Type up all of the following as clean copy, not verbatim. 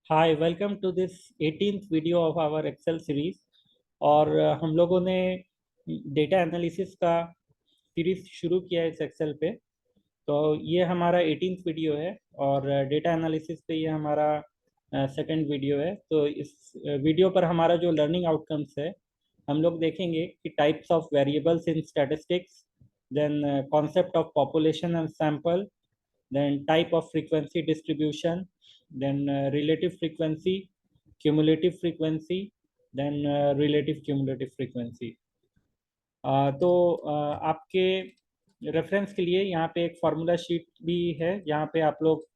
Hi welcome to this 18th video of our Excel series. और हम लोगों ने डेटा एनालिसिस का सीरीज शुरू किया है इस एक्सेल पे। तो ये हमारा 18th वीडियो है और डेटा एनालिसिस पे ये हमारा सेकंड वीडियो है। तो इस वीडियो पर हमारा जो लर्निंग आउटकम्स है, हम लोग देखेंगे कि types of variables in statistics, then concept of population and sample, then type of frequency distribution, then relative frequency, cumulative frequency, then relative cumulative frequency। तो आपके रेफरेंस के लिए यहाँ पे एक फार्मूला शीट भी है, यहाँ पे आप लोग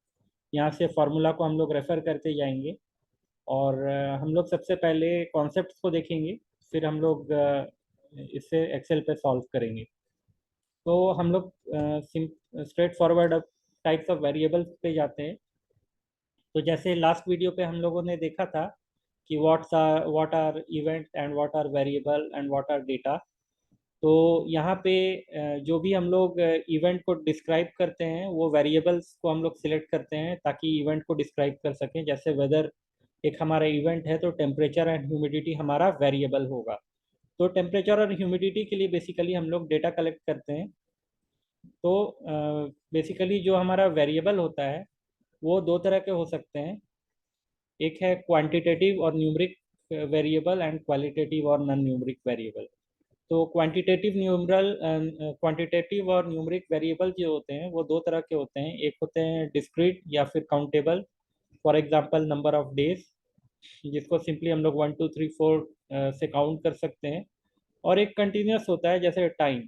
यहाँ से फार्मूला को हम लोग रेफर करते जाएंगे। और हम लोग सबसे पहले कॉन्सेप्ट्स को देखेंगे, फिर हम लोग इसे एक्सेल पे सॉल्व करेंगे। तो हम लोग स्ट्रेट फॉरवर्ड अब टाइप्स ऑफ वेरिएबल्स पे जाते हैं। तो जैसे लास्ट वीडियो पे हम लोगों ने देखा था कि what are event and what are variable and what are data. तो यहाँ पे जो भी हम लोग इवेंट को डिस्क्राइब करते हैं वो वेरिएबल्स को हम लोग सिलेक्ट करते हैं ताकि इवेंट को डिस्क्राइब कर सकें। जैसे वेदर एक हमारा इवेंट है तो टेम्परेचर एंड ह्यूमिडिटी हमारा वेरिएबल होगा। तो टेम्परेचर और ह्यूमिडिटी के लिए बेसिकली हम लोग डेटा कलेक्ट करते हैं। तो बेसिकली जो हमारा वेरिएबल होता है वो दो तरह के हो सकते हैं। एक है क्वांटिटेटिव और न्यूमरिक वेरिएबल एंड क्वालिटेटिव और नॉन न्यूमरिक वेरिएबल। तो क्वांटिटेटिव और न्यूमरिक वेरिएबल जो होते हैं वो दो तरह के होते हैं। एक होते हैं डिस्क्रीट या फिर countable, for example number of days, जिसको सिंपली हम लोग 1 2 3 4 से काउंट कर सकते हैं। और एक कंटिन्यूस होता है जैसे टाइम।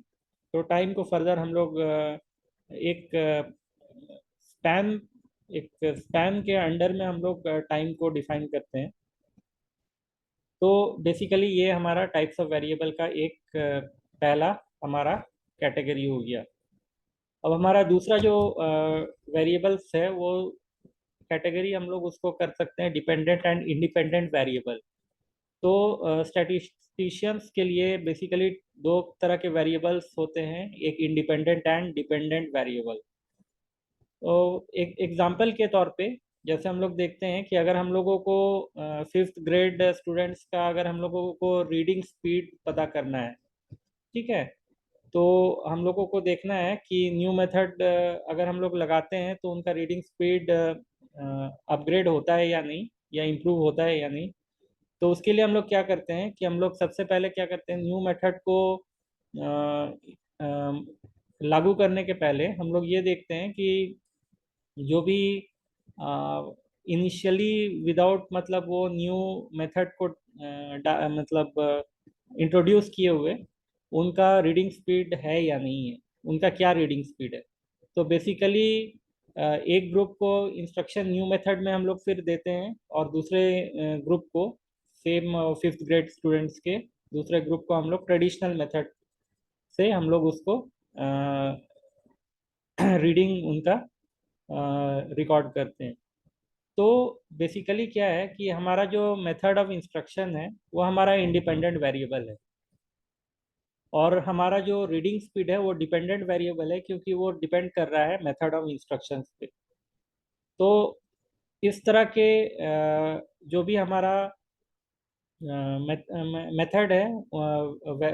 तो टाइम को फर्दर हम लोग एक स्पैन एक स्पैन के अंडर में हम लोग टाइम को डिफाइन करते हैं। तो बेसिकली ये हमारा टाइप्स ऑफ वेरिएबल का एक पहला हमारा कैटेगरी हो गया। अब हमारा दूसरा जो वेरिएबल्स है वो कैटेगरी हम लोग उसको कर सकते हैं डिपेंडेंट एंड इंडिपेंडेंट वेरिएबल। तो स्टैटिस्टिशियंस के लिए बेसिकली दो तरह के वेरिएबल्स होते हैं, एक इंडिपेंडेंट एंड डिपेंडेंट वेरिएबल। तो एक एग्जांपल के तौर पे जैसे हम लोग देखते हैं कि अगर हम लोगों को 5th ग्रेड स्टूडेंट्स का अगर हम लोगों को रीडिंग स्पीड पता करना है, ठीक है, तो हम लोगों को देखना है कि न्यू मेथड अगर हम लोग लगाते हैं तो उनका रीडिंग स्पीड अपग्रेड होता है या नहीं, या इम्प्रूव होता है या नहीं। तो उसके लिए हम लोग क्या करते हैं कि हम लोग सबसे पहले क्या करते हैं, न्यू मेथड को लागू करने के पहले हम लोग ये देखते हैं कि जो भी इनिशियली विदाउट मतलब वो न्यू मेथड को मतलब इंट्रोड्यूस किए हुए उनका रीडिंग स्पीड है या नहीं है, उनका क्या रीडिंग स्पीड है। तो बेसिकली एक ग्रुप को इंस्ट्रक्शन न्यू मेथड में हम लोग फिर देते हैं और दूसरे ग्रुप को, सेम 5th ग्रेड स्टूडेंट्स के दूसरे ग्रुप को हम लोग ट्रेडिशनल मेथड से हम लोग उसको रीडिंग उनका रिकॉर्ड करते हैं। तो बेसिकली क्या है कि हमारा जो मेथड ऑफ इंस्ट्रक्शन है वो हमारा इंडिपेंडेंट वेरिएबल है, और हमारा जो रीडिंग स्पीड है वो डिपेंडेंट वेरिएबल है क्योंकि वो डिपेंड कर रहा है मेथड ऑफ इंस्ट्रक्शंस पे। तो इस तरह के जो भी हमारा मेथड है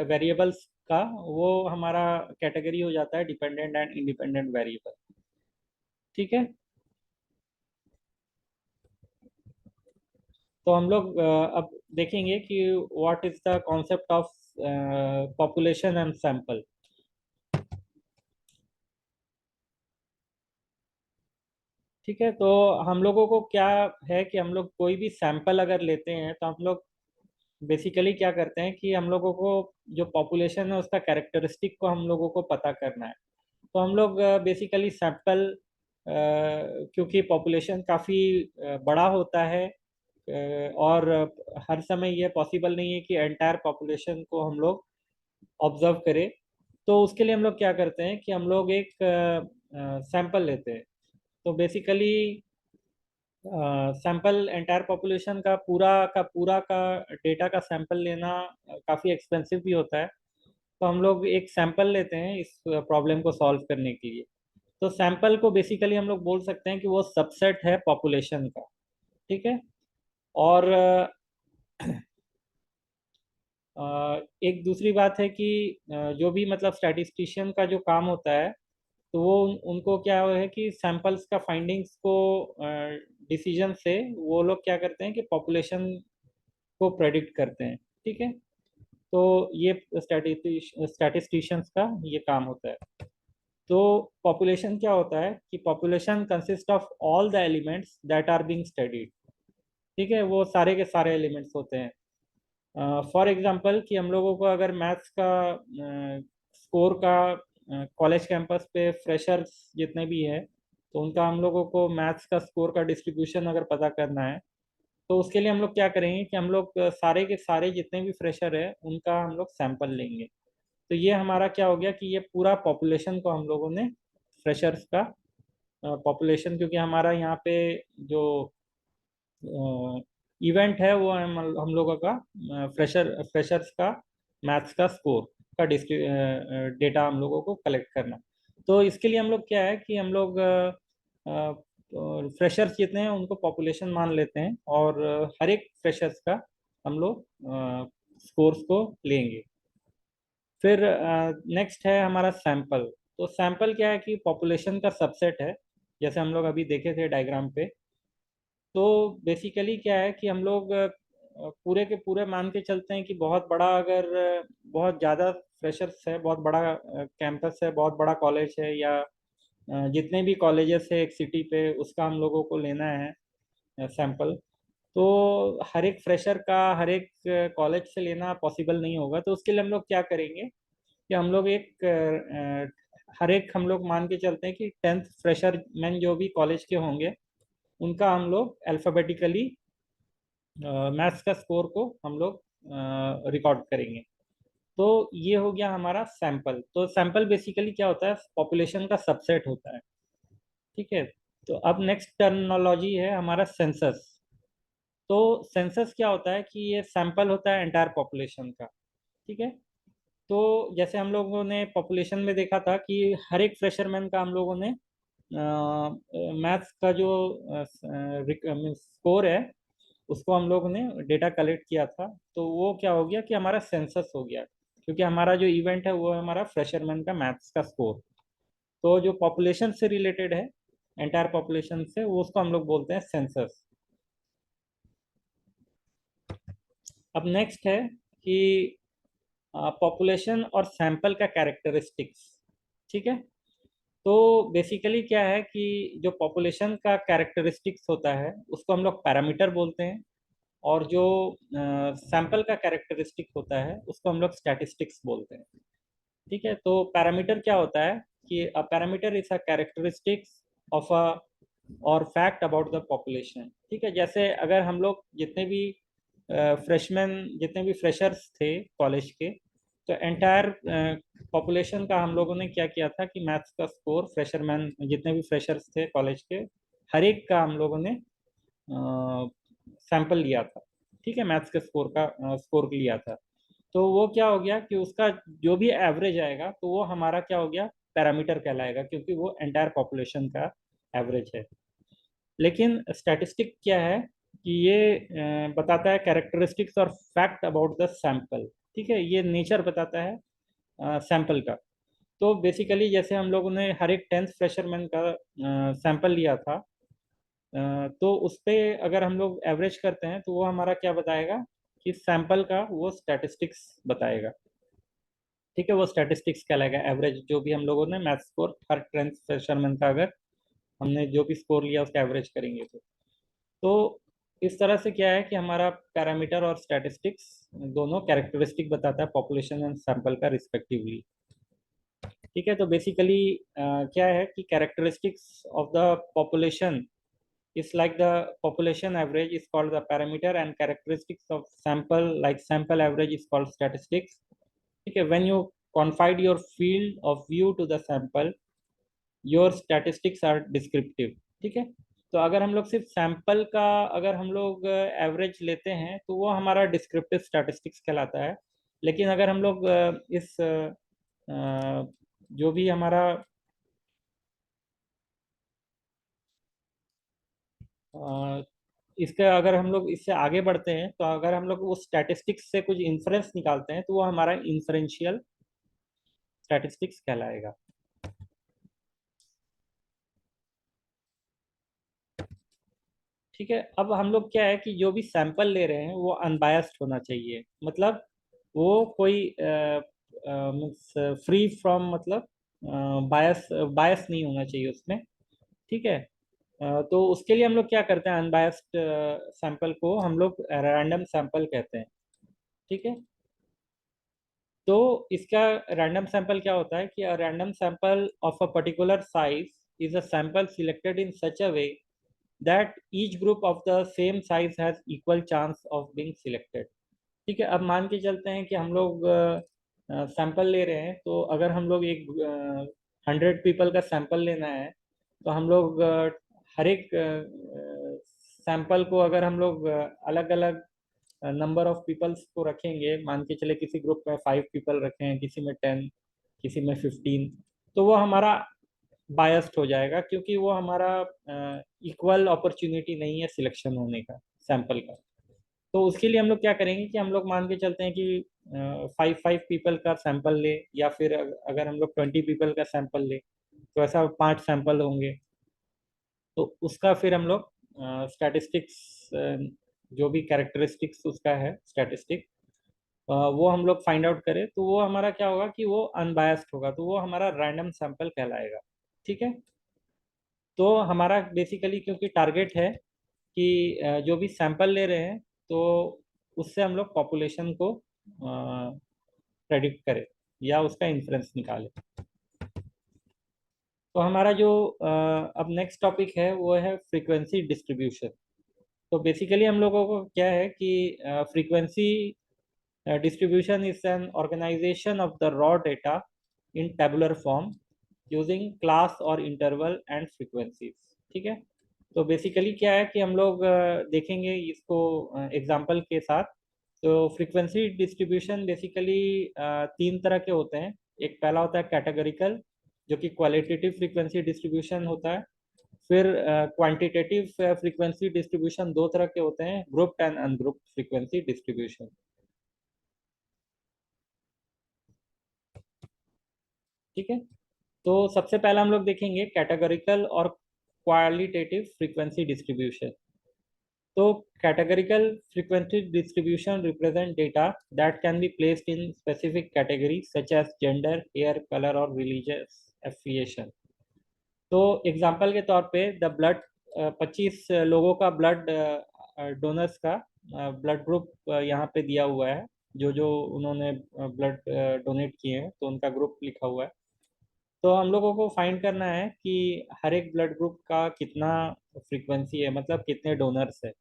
वेरिएबल्स का, वो हमारा कैटेगरी हो जाता है डिपेंडेंट एंड इंडिपेंडेंट वेरिएबल। ठीक है। तो हम लोग अब देखेंगे कि what is the concept of population and sample. ठीक है। तो हम लोगों को क्या है कि हम लोग कोई भी सैंपल अगर लेते हैं तो हम लोग बेसिकली क्या करते हैं कि हम लोगों को जो पॉपुलेशन है उसका कैरेक्टरिस्टिक को हम लोगों को पता करना है। तो हम लोग बेसिकली सैंपल, क्योंकि पॉपुलेशन काफ़ी बड़ा होता है, और हर समय ये पॉसिबल नहीं है कि एंटायर पॉपुलेशन को हम लोग ऑब्जर्व करें। तो उसके लिए हम लोग क्या करते हैं कि हम लोग एक सैंपल लेते हैं। तो बेसिकली सैंपल एंटायर पॉपुलेशन का पूरा का डेटा का सैंपल लेना काफ़ी एक्सपेंसिव भी होता है। तो हम लोग एक सैंपल लेते हैं इस प्रॉब्लम को सॉल्व करने के लिए। तो सैंपल को बेसिकली हम लोग बोल सकते हैं कि वो सबसेट है पॉपुलेशन का। ठीक है। और एक दूसरी बात है कि जो भी मतलब स्टैटिस्टिशियन का जो काम होता है, तो वो उनको क्या है कि सैंपल्स का फाइंडिंग्स को डिसीजन से वो लोग क्या करते हैं कि पॉपुलेशन को प्रेडिक्ट करते हैं। ठीक है, तो ये स्टैटिस्टिशियंस का ये काम होता है। तो पॉपुलेशन क्या होता है कि population consist of all the elements that are being studied. ठीक है, वो सारे के सारे एलिमेंट्स होते हैं। फॉर एग्जांपल कि हम लोगों को अगर मैथ्स का स्कोर का कॉलेज कैंपस पे फ्रेशर्स जितने भी है, तो उनका हम लोगों को मैथ्स का स्कोर का डिस्ट्रीब्यूशन अगर पता करना है, तो उसके लिए हम लोग क्या करेंगे कि हम लोग सारे के सारे जितने भी फ्रेशर है उनका हम लोग सैंपल लेंगे। तो ये हमारा क्या हो गया कि ये पूरा पॉपुलेशन को हम लोगों ने फ्रेशर्स का पॉपुलेशन, क्योंकि हमारा यहाँ पे जो इवेंट है वो हम लोगों का फ्रेशर्स का मैथ्स का स्कोर का डेटा हम लोगों को कलेक्ट करना। तो इसके लिए हम लोग क्या है कि हम लोग फ्रेशर्स जितने हैं उनको पॉपुलेशन मान लेते हैं, और हर एक फ्रेशर्स का हम लोग स्कोर्स को लेंगे। फिर नेक्स्ट है हमारा सैंपल। तो सैंपल क्या है कि पॉपुलेशन का सबसेट है, जैसे हम लोग अभी देखे थे डायग्राम पे। तो बेसिकली क्या है कि हम लोग पूरे के पूरे मान के चलते हैं कि बहुत बड़ा, अगर बहुत ज़्यादा फ्रेशर्स है, बहुत बड़ा कैंपस है, बहुत बड़ा कॉलेज है, या जितने भी कॉलेजेस है एक सिटी पे, उसका हम लोगों को लेना है सैंपल। तो हर एक फ्रेशर का हर एक कॉलेज से लेना पॉसिबल नहीं होगा। तो उसके लिए हम लोग क्या करेंगे कि हम लोग एक हर एक हम लोग मान के चलते हैं कि 10th फ्रेशर मैन जो भी कॉलेज के होंगे, उनका हम लोग अल्फ़ाबेटिकली मैथ्स का स्कोर को हम लोग रिकॉर्ड करेंगे। तो ये हो गया हमारा सैंपल। तो सैंपल बेसिकली क्या होता है, पॉपुलेशन का सबसेट होता है। ठीक है, तो अब नेक्स्ट टर्मिनोलॉजी है हमारा सेंसस। तो सेंसस क्या होता है कि ये सैंपल होता है एंटायर पॉपुलेशन का। ठीक है, तो जैसे हम लोगों ने पॉपुलेशन में देखा था कि हर एक फ्रेशरमैन का हम लोगों ने मैथ्स का जो स्कोर है उसको हम लोगों ने डेटा कलेक्ट किया था। तो वो क्या हो गया कि हमारा सेंसस हो गया, क्योंकि हमारा जो इवेंट है वो है हमारा फ्रेशरमैन का मैथ्स का स्कोर। तो जो पॉपुलेशन से रिलेटेड है, एंटायर पॉपुलेशन से, वो उसको हम लोग बोलते हैं सेंसस। अब नेक्स्ट है कि पॉपुलेशन और सैंपल का कैरेक्टरिस्टिक्स। ठीक है, तो बेसिकली क्या है कि जो पॉपुलेशन का कैरेक्टरिस्टिक्स होता है उसको हम लोग पैरामीटर बोलते हैं, और जो सैंपल का कैरेक्टरिस्टिक होता है उसको हम लोग स्टैटिस्टिक्स बोलते हैं। ठीक है, तो पैरामीटर क्या होता है कि अ parameter is a characteristics of a और फैक्ट अबाउट द पॉपुलेशन। ठीक है, जैसे अगर हम लोग जितने भी फ्रेशमैन जितने भी फ्रेशर्स थे कॉलेज के, तो एंटायर पॉपुलेशन का हम लोगों ने क्या किया था कि मैथ्स का स्कोर फ्रेशरमैन जितने भी फ्रेशर्स थे कॉलेज के, हर एक का हम लोगों ने सैंपल लिया था। ठीक है, मैथ्स के स्कोर का स्कोर लिया था। तो वो क्या हो गया कि उसका जो भी एवरेज आएगा तो वो हमारा क्या हो गया, पैरामीटर कहलाएगा, क्योंकि वो एंटायर पॉपुलेशन का एवरेज है। लेकिन स्टैटिस्टिक क्या है कि ये बताता है कैरेक्टरिस्टिक्स और फैक्ट अबाउट द सैंपल। ठीक है, ये नेचर बताता है सैंपल का। तो बेसिकली जैसे हम लोगों ने हर एक 10th फ्रेशरमैन का सैंपल लिया था, तो उस पर अगर हम लोग एवरेज करते हैं तो वो हमारा क्या बताएगा कि सैंपल का वो स्टैटिस्टिक्स बताएगा। ठीक है, वो स्टैटिस्टिक्स कहलाएगा, एवरेज जो भी हम लोगों ने मैथ स्कोर हर 10th फ्रेशरमैन का अगर हमने जो भी स्कोर लिया उसका एवरेज करेंगे तो इस तरह से क्या है कि हमारा पैरामीटर और स्टैटिस्टिक्स दोनों कैरेक्टरिस्टिक बताता है पॉपुलेशन एंड सैंपल का रिस्पेक्टिवली। ठीक है, तो बेसिकली क्या है कि characteristics of the population is like the population average is called the parameter, and characteristics of sample like sample average is called statistics. ठीक है, when you confide your field of view to the sample, your statistics are descriptive। ठीक है, तो अगर हम लोग सिर्फ sample का अगर हम लोग एवरेज लेते हैं तो वो हमारा डिस्क्रिप्टिव स्टैटिस्टिक्स कहलाता है। लेकिन अगर हम लोग इस जो भी हमारा इसका अगर हम लोग इससे आगे बढ़ते हैं तो अगर हम लोग उस स्टैटिस्टिक्स से कुछ इंफरेंस निकालते हैं तो वो हमारा इंफरेंशियल स्टैटिस्टिक्स कहलाएगा। ठीक है, अब हम लोग क्या है कि जो भी सैंपल ले रहे हैं वो अनबायस्ड होना चाहिए, मतलब वो कोई फ्री फ्रॉम, मतलब बायस बायस नहीं होना चाहिए उसमें। ठीक है, तो उसके लिए हम लोग क्या करते हैं, अनबायस्ड सैंपल को हम लोग रैंडम सैंपल कहते हैं। ठीक है, तो इसका रैंडम सैंपल क्या होता है कि a random sample of a particular size is a sample selected in such a way that each group of the same size has equal chance of being selected. ठीक है, अब मान के चलते हैं कि हम लोग सैंपल ले रहे हैं, तो अगर हम लोग एक 100 पीपल का सैंपल लेना है, तो हम लोग हर एक सैंपल को अगर हम लोग अलग अलग नंबर ऑफ पीपल्स को रखेंगे, मान के चले किसी ग्रुप में 5 पीपल रखे हैं, किसी में 10, किसी में 15, तो वो हमारा बायस्ड हो जाएगा, क्योंकि वो हमारा इक्वल अपॉर्चुनिटी नहीं है सिलेक्शन होने का सैंपल का। तो उसके लिए हम लोग क्या करेंगे कि हम लोग मान के चलते हैं कि 5 5 पीपल का सैंपल ले, या फिर अगर हम लोग 20 पीपल का सैंपल ले तो ऐसा 5 सैंपल होंगे। तो उसका फिर हम लोग स्टैटिस्टिक्स, जो भी कैरेक्टरिस्टिक्स उसका है स्टैटिस्टिक, वो हम लोग फाइंड आउट करें, तो वो हमारा क्या होगा कि वो अनबायस्ड होगा, तो वो हमारा रैंडम सैंपल कहलाएगा। ठीक है, तो हमारा बेसिकली क्योंकि टारगेट है कि जो भी सैंपल ले रहे हैं, तो उससे हम लोग पॉपुलेशन को प्रेडिक्ट करें या उसका इन्फ्लुएंस निकालें। तो हमारा जो अब नेक्स्ट टॉपिक है वो है फ्रीक्वेंसी डिस्ट्रीब्यूशन। तो बेसिकली हम लोगों को क्या है कि frequency distribution is an organization of the raw data in tabular form using class और interval and frequencies। ठीक है, तो बेसिकली क्या है कि हम लोग देखेंगे इसको एग्जांपल के साथ। तो फ्रीक्वेंसी डिस्ट्रीब्यूशन बेसिकली 3 तरह के होते हैं। एक पहला होता है कैटेगरिकल, जो कि क्वालिटेटिव फ्रीक्वेंसी डिस्ट्रीब्यूशन होता है। फिर क्वांटिटेटिव फ्रीक्वेंसी डिस्ट्रीब्यूशन 2 तरह के होते हैं, grouped and ungrouped frequency distribution. ठीक है, तो सबसे पहला हम लोग देखेंगे कैटेगरिकल और क्वालिटेटिव फ्रीक्वेंसी डिस्ट्रीब्यूशन। तो categorical frequency distribution represent data that can be placed in specific category such as gender, hair colour और रिलीजियस एफिलिएशन। तो एग्जांपल के तौर पे द ब्लड 25 लोगों का ब्लड डोनर्स का ब्लड ग्रुप यहाँ पे दिया हुआ है, जो जो उन्होंने ब्लड डोनेट किए हैं, तो उनका ग्रुप लिखा हुआ है। तो हम लोगों को फाइंड करना है कि हर एक ब्लड ग्रुप का कितना फ्रीक्वेंसी है, मतलब कितने डोनर्स है।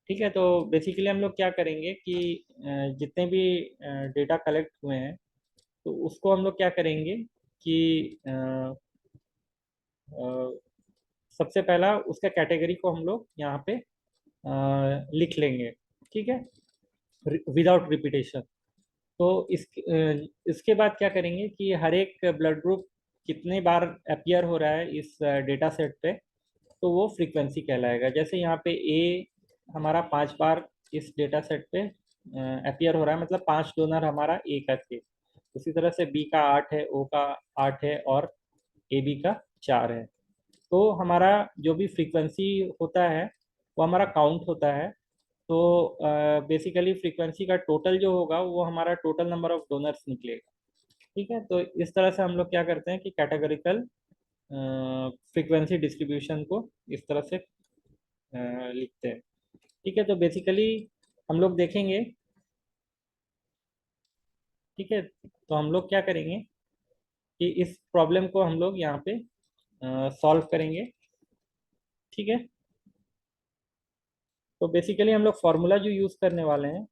ठीक है, तो बेसिकली हम लोग क्या करेंगे कि जितने भी डेटा कलेक्ट हुए हैं, तो उसको हम लोग क्या करेंगे कि अ, सबसे पहला उसका कैटेगरी को हम लोग यहाँ पे लिख लेंगे। ठीक है, विदाउट रिपीटेशन। तो इसके बाद क्या करेंगे कि हर एक ब्लड ग्रुप कितने बार अपियर हो रहा है इस डेटा सेट पे, तो वो फ्रीक्वेंसी कहलाएगा। जैसे यहाँ पे ए हमारा 5 बार इस डेटा सेट पे अपियर हो रहा है, मतलब 5 डोनर हमारा ए का थे। उसी तरह से बी का 8 है, ओ का 8 है और ए बी का 4 है। तो हमारा जो भी फ्रीक्वेंसी होता है वो हमारा काउंट होता है। तो बेसिकली फ्रीक्वेंसी का टोटल जो होगा वो हमारा टोटल नंबर ऑफ डोनर्स निकलेगा। ठीक है, तो इस तरह से हम लोग क्या करते हैं कि कैटेगरिकल फ्रीक्वेंसी डिस्ट्रीब्यूशन को इस तरह से लिखते हैं। ठीक है, तो बेसिकली हम लोग देखेंगे। ठीक है, तो हम लोग क्या करेंगे कि इस प्रॉब्लम को हम लोग यहाँ पे सॉल्व करेंगे। ठीक है, तो बेसिकली हम लोग फार्मूला जो यूज़ करने वाले हैं।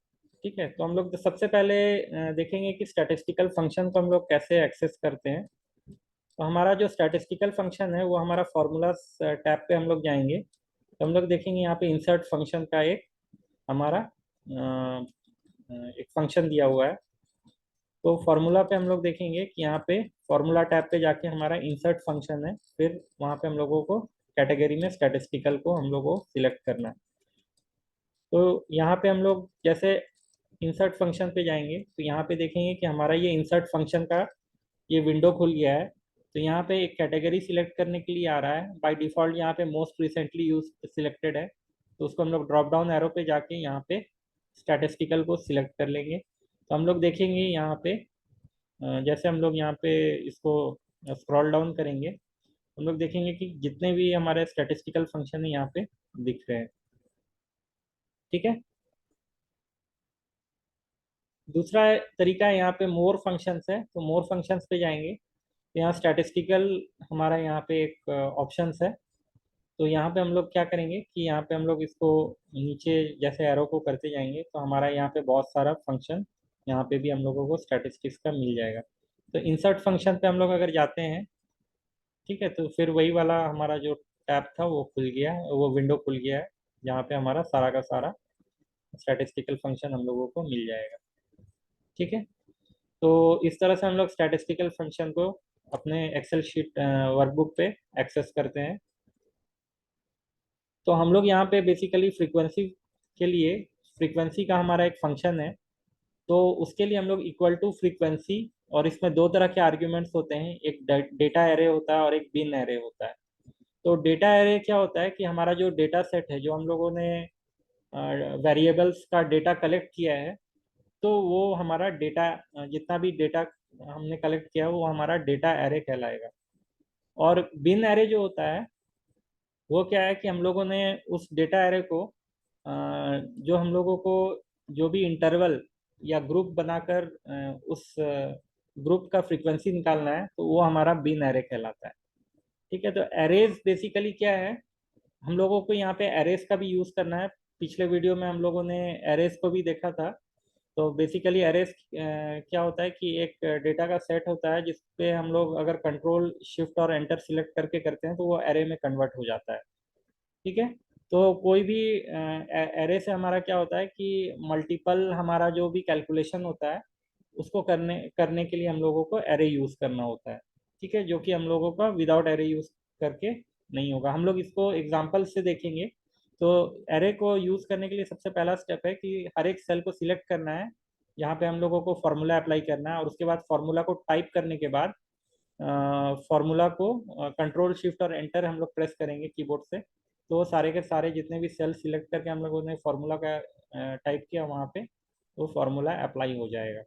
ठीक है, तो हम लोग सबसे पहले देखेंगे कि स्टैटिस्टिकल फंक्शन को हम लोग कैसे एक्सेस करते हैं। तो हमारा जो स्टैटिस्टिकल फंक्शन है वो हमारा फार्मूला टैब पे हम लोग जाएंगे, तो हम लोग देखेंगे यहाँ पे इंसर्ट फंक्शन का एक हमारा एक फंक्शन दिया हुआ है। तो फार्मूला पे हम लोग देखेंगे कि यहाँ पे फार्मूला टैब पे जाके हमारा इंसर्ट फंक्शन है, फिर वहाँ पे हम लोगों को कैटेगरी में स्टैटिस्टिकल को हम लोगों को सिलेक्ट करना है। तो यहाँ पे हम लोग जैसे इंसर्ट फंक्शन पे जाएंगे तो यहाँ पे देखेंगे कि हमारा ये इंसर्ट फंक्शन का ये विंडो खुल गया है। तो यहाँ पे एक कैटेगरी सिलेक्ट करने के लिए आ रहा है, बाय डिफ़ॉल्ट यहाँ पे मोस्ट रिसेंटली यूज सिलेक्टेड है। तो उसको हम लोग ड्रॉप डाउन एरो पे जाके यहाँ पे स्टैटिस्टिकल को सिलेक्ट कर लेंगे। तो हम लोग देखेंगे यहाँ पे जैसे हम लोग यहाँ पे इसको स्क्रॉल डाउन करेंगे, हम लोग देखेंगे कि जितने भी हमारे स्टैटिस्टिकल फंक्शन है यहाँ पे दिख रहे हैं। ठीक है। दूसरा तरीका है यहाँ पे मोर फंक्शंस है, तो मोर फंक्शंस पे जाएंगे तो यहाँ स्टैटिस्टिकल हमारा यहाँ पे एक ऑप्शंस है। तो यहाँ पे हम लोग क्या करेंगे कि यहाँ पे हम लोग इसको नीचे जैसे एरो को करते जाएंगे तो हमारा यहाँ पे बहुत सारा फंक्शन यहाँ पे भी हम लोगों को स्टैटिस्टिक्स का मिल जाएगा। तो इंसर्ट फंक्शन पे हम लोग अगर जाते हैं, ठीक है, तो फिर वही वाला हमारा जो टैब था वो खुल गया, वो विंडो खुल गया है जहाँ पे हमारा सारा का सारा स्टैटिस्टिकल फंक्शन हम लोगों को मिल जाएगा। ठीक है। तो इस तरह से हम लोग स्टैटिस्टिकल फंक्शन को अपने एक्सेल शीट वर्कबुक पे एक्सेस करते हैं। तो हम लोग यहाँ पे बेसिकली फ्रीक्वेंसी के लिए, फ्रीक्वेंसी का हमारा एक फंक्शन है, तो उसके लिए हम लोग इक्वल टू फ्रीक्वेंसी, और इसमें दो तरह के आर्ग्यूमेंट्स होते हैं, एक डेटा एरे होता है और एक बिन एरे होता है। तो डेटा एरे क्या होता है कि हमारा जो डेटा सेट है, जो हम लोगों ने वेरिएबल्स का डेटा कलेक्ट किया है, तो वो हमारा डेटा, जितना भी डेटा हमने कलेक्ट किया है वो हमारा डेटा एरे कहलाएगा। और बिन एरे जो होता है वो क्या है कि हम लोगों ने उस डेटा एरे को जो हम लोगों को जो भी इंटरवल या ग्रुप बनाकर उस ग्रुप का फ्रीक्वेंसी निकालना है, तो वो हमारा बिन एरे कहलाता है। ठीक है। तो एरेज बेसिकली क्या है, हम लोगों को यहाँ पे एरेज का भी यूज़ करना है। पिछले वीडियो में हम लोगों ने एरेज को भी देखा था। तो बेसिकली एरेज क्या होता है कि एक डेटा का सेट होता है जिसपे हम लोग अगर कंट्रोल शिफ्ट और एंटर सिलेक्ट करके करते हैं तो वो एरे में कन्वर्ट हो जाता है। ठीक है। तो कोई भी एरे से हमारा क्या होता है कि मल्टीपल हमारा जो भी कैलकुलेशन होता है उसको करने करने के लिए हम लोगों को एरे यूज़ करना होता है। ठीक है। जो कि हम लोगों का विदाउट एरे यूज़ करके नहीं होगा। हम लोग इसको एग्जांपल से देखेंगे। तो एरे को यूज़ करने के लिए सबसे पहला स्टेप है कि हर एक सेल को सिलेक्ट करना है, यहाँ पे हम लोगों को फार्मूला अप्लाई करना है, और उसके बाद फार्मूला को टाइप करने के बाद फार्मूला को कंट्रोल शिफ्ट और एंटर हम लोग प्रेस करेंगे कीबोर्ड से, तो वो सारे के सारे जितने भी सेल सिलेक्ट करके हम लोगों ने फार्मूला का टाइप किया वहाँ पे वो फार्मूला अप्लाई हो जाएगा।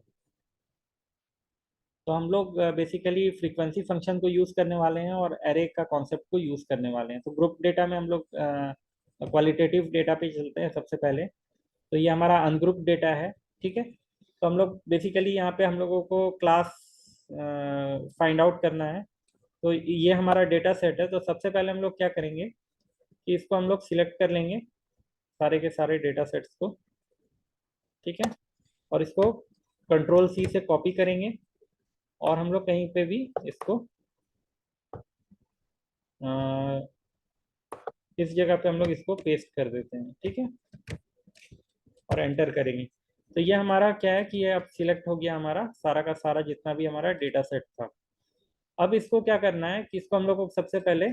तो हम लोग बेसिकली फ्रीक्वेंसी फंक्शन को यूज़ करने वाले हैं और एरे का कॉन्सेप्ट को यूज़ करने वाले हैं। तो ग्रुप डेटा में हम लोग क्वालिटेटिव डेटा पे चलते हैं सबसे पहले। तो ये हमारा अनग्रुप डेटा है। ठीक है। तो हम लोग बेसिकली यहाँ पे हम लोगों को क्लास फाइंड आउट करना है। तो ये हमारा डेटा सेट है। तो सबसे पहले हम लोग क्या करेंगे कि इसको हम लोग सिलेक्ट कर लेंगे, सारे के सारे डेटा सेट्स को। ठीक है। और इसको कंट्रोल सी से कॉपी करेंगे और हम लोग कहीं पे भी इसको इस जगह पे हम लोग इसको पेस्ट कर देते हैं। ठीक है। और एंटर करेंगे। तो ये हमारा क्या है कि ये अब सिलेक्ट हो गया हमारा सारा का सारा जितना भी हमारा डेटा सेट था। अब इसको क्या करना है कि इसको हम लोग को सबसे पहले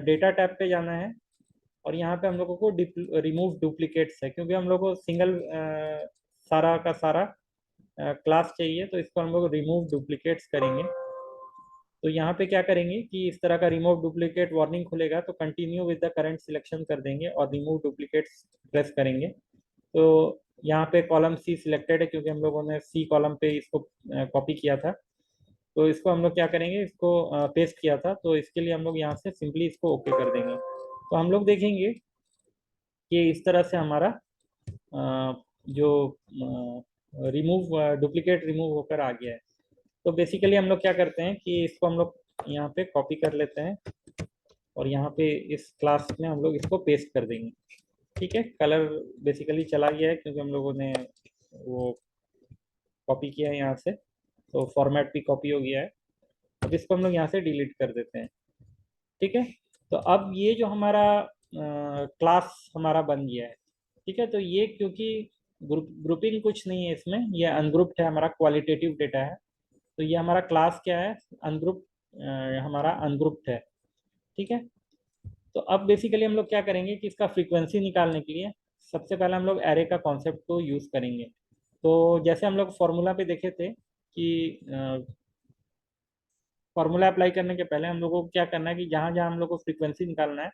डेटा टैब पे जाना है, और यहाँ पे हम लोगों को रिमूव डुप्लीकेट्स है, क्योंकि हम लोग को सिंगल सारा का सारा क्लास चाहिए, तो इसको हम लोग रिमूव डुप्लीकेट्स करेंगे। तो यहाँ पे क्या करेंगे कि इस तरह का रिमूव डुप्लीकेट वार्निंग खुलेगा तो continue with the current selection कर देंगे और रिमूव डुप्लीकेट्स प्रेस करेंगे। तो यहाँ पे कॉलम सी सिलेक्टेड है क्योंकि हम लोगों ने सी कॉलम पे इसको कॉपी किया था। तो इसको हम लोग क्या करेंगे, इसको पेस्ट किया था, तो इसके लिए हम लोग यहाँ से सिंपली इसको ओके कर देंगे। तो हम लोग देखेंगे कि इस तरह से हमारा जो रिमूव डुप्लीकेट रिमूव होकर आ गया है। तो बेसिकली हम लोग क्या करते हैं कि इसको हम लोग यहाँ पे कॉपी कर लेते हैं और यहाँ पे इस क्लास में हम लोग इसको पेस्ट कर देंगे। ठीक है। कलर बेसिकली चला गया है क्योंकि हम लोगों ने वो कॉपी किया है यहाँ से, तो फॉर्मेट भी कॉपी हो गया है। अब इसको हम लोग यहाँ से डिलीट कर देते हैं। ठीक है। तो अब ये जो हमारा क्लास हमारा बन गया है। ठीक है। तो ये क्योंकि ग्रुपिंग कुछ नहीं है इसमें, ये अनग्रुप्ड है, हमारा क्वालिटेटिव डेटा है। तो ये हमारा क्लास क्या है, अनग्रुप, हमारा अनग्रुप्ड है। ठीक है। तो अब बेसिकली हम लोग क्या करेंगे कि इसका फ्रीक्वेंसी निकालने के लिए सबसे पहले हम लोग एरे का कॉन्सेप्ट को यूज़ करेंगे। तो जैसे हम लोग फॉर्मूला पे देखे थे कि फॉर्मूला अप्लाई करने के पहले हम लोगों को क्या करना है कि जहाँ जहाँ हम लोग को फ्रीक्वेंसी निकालना है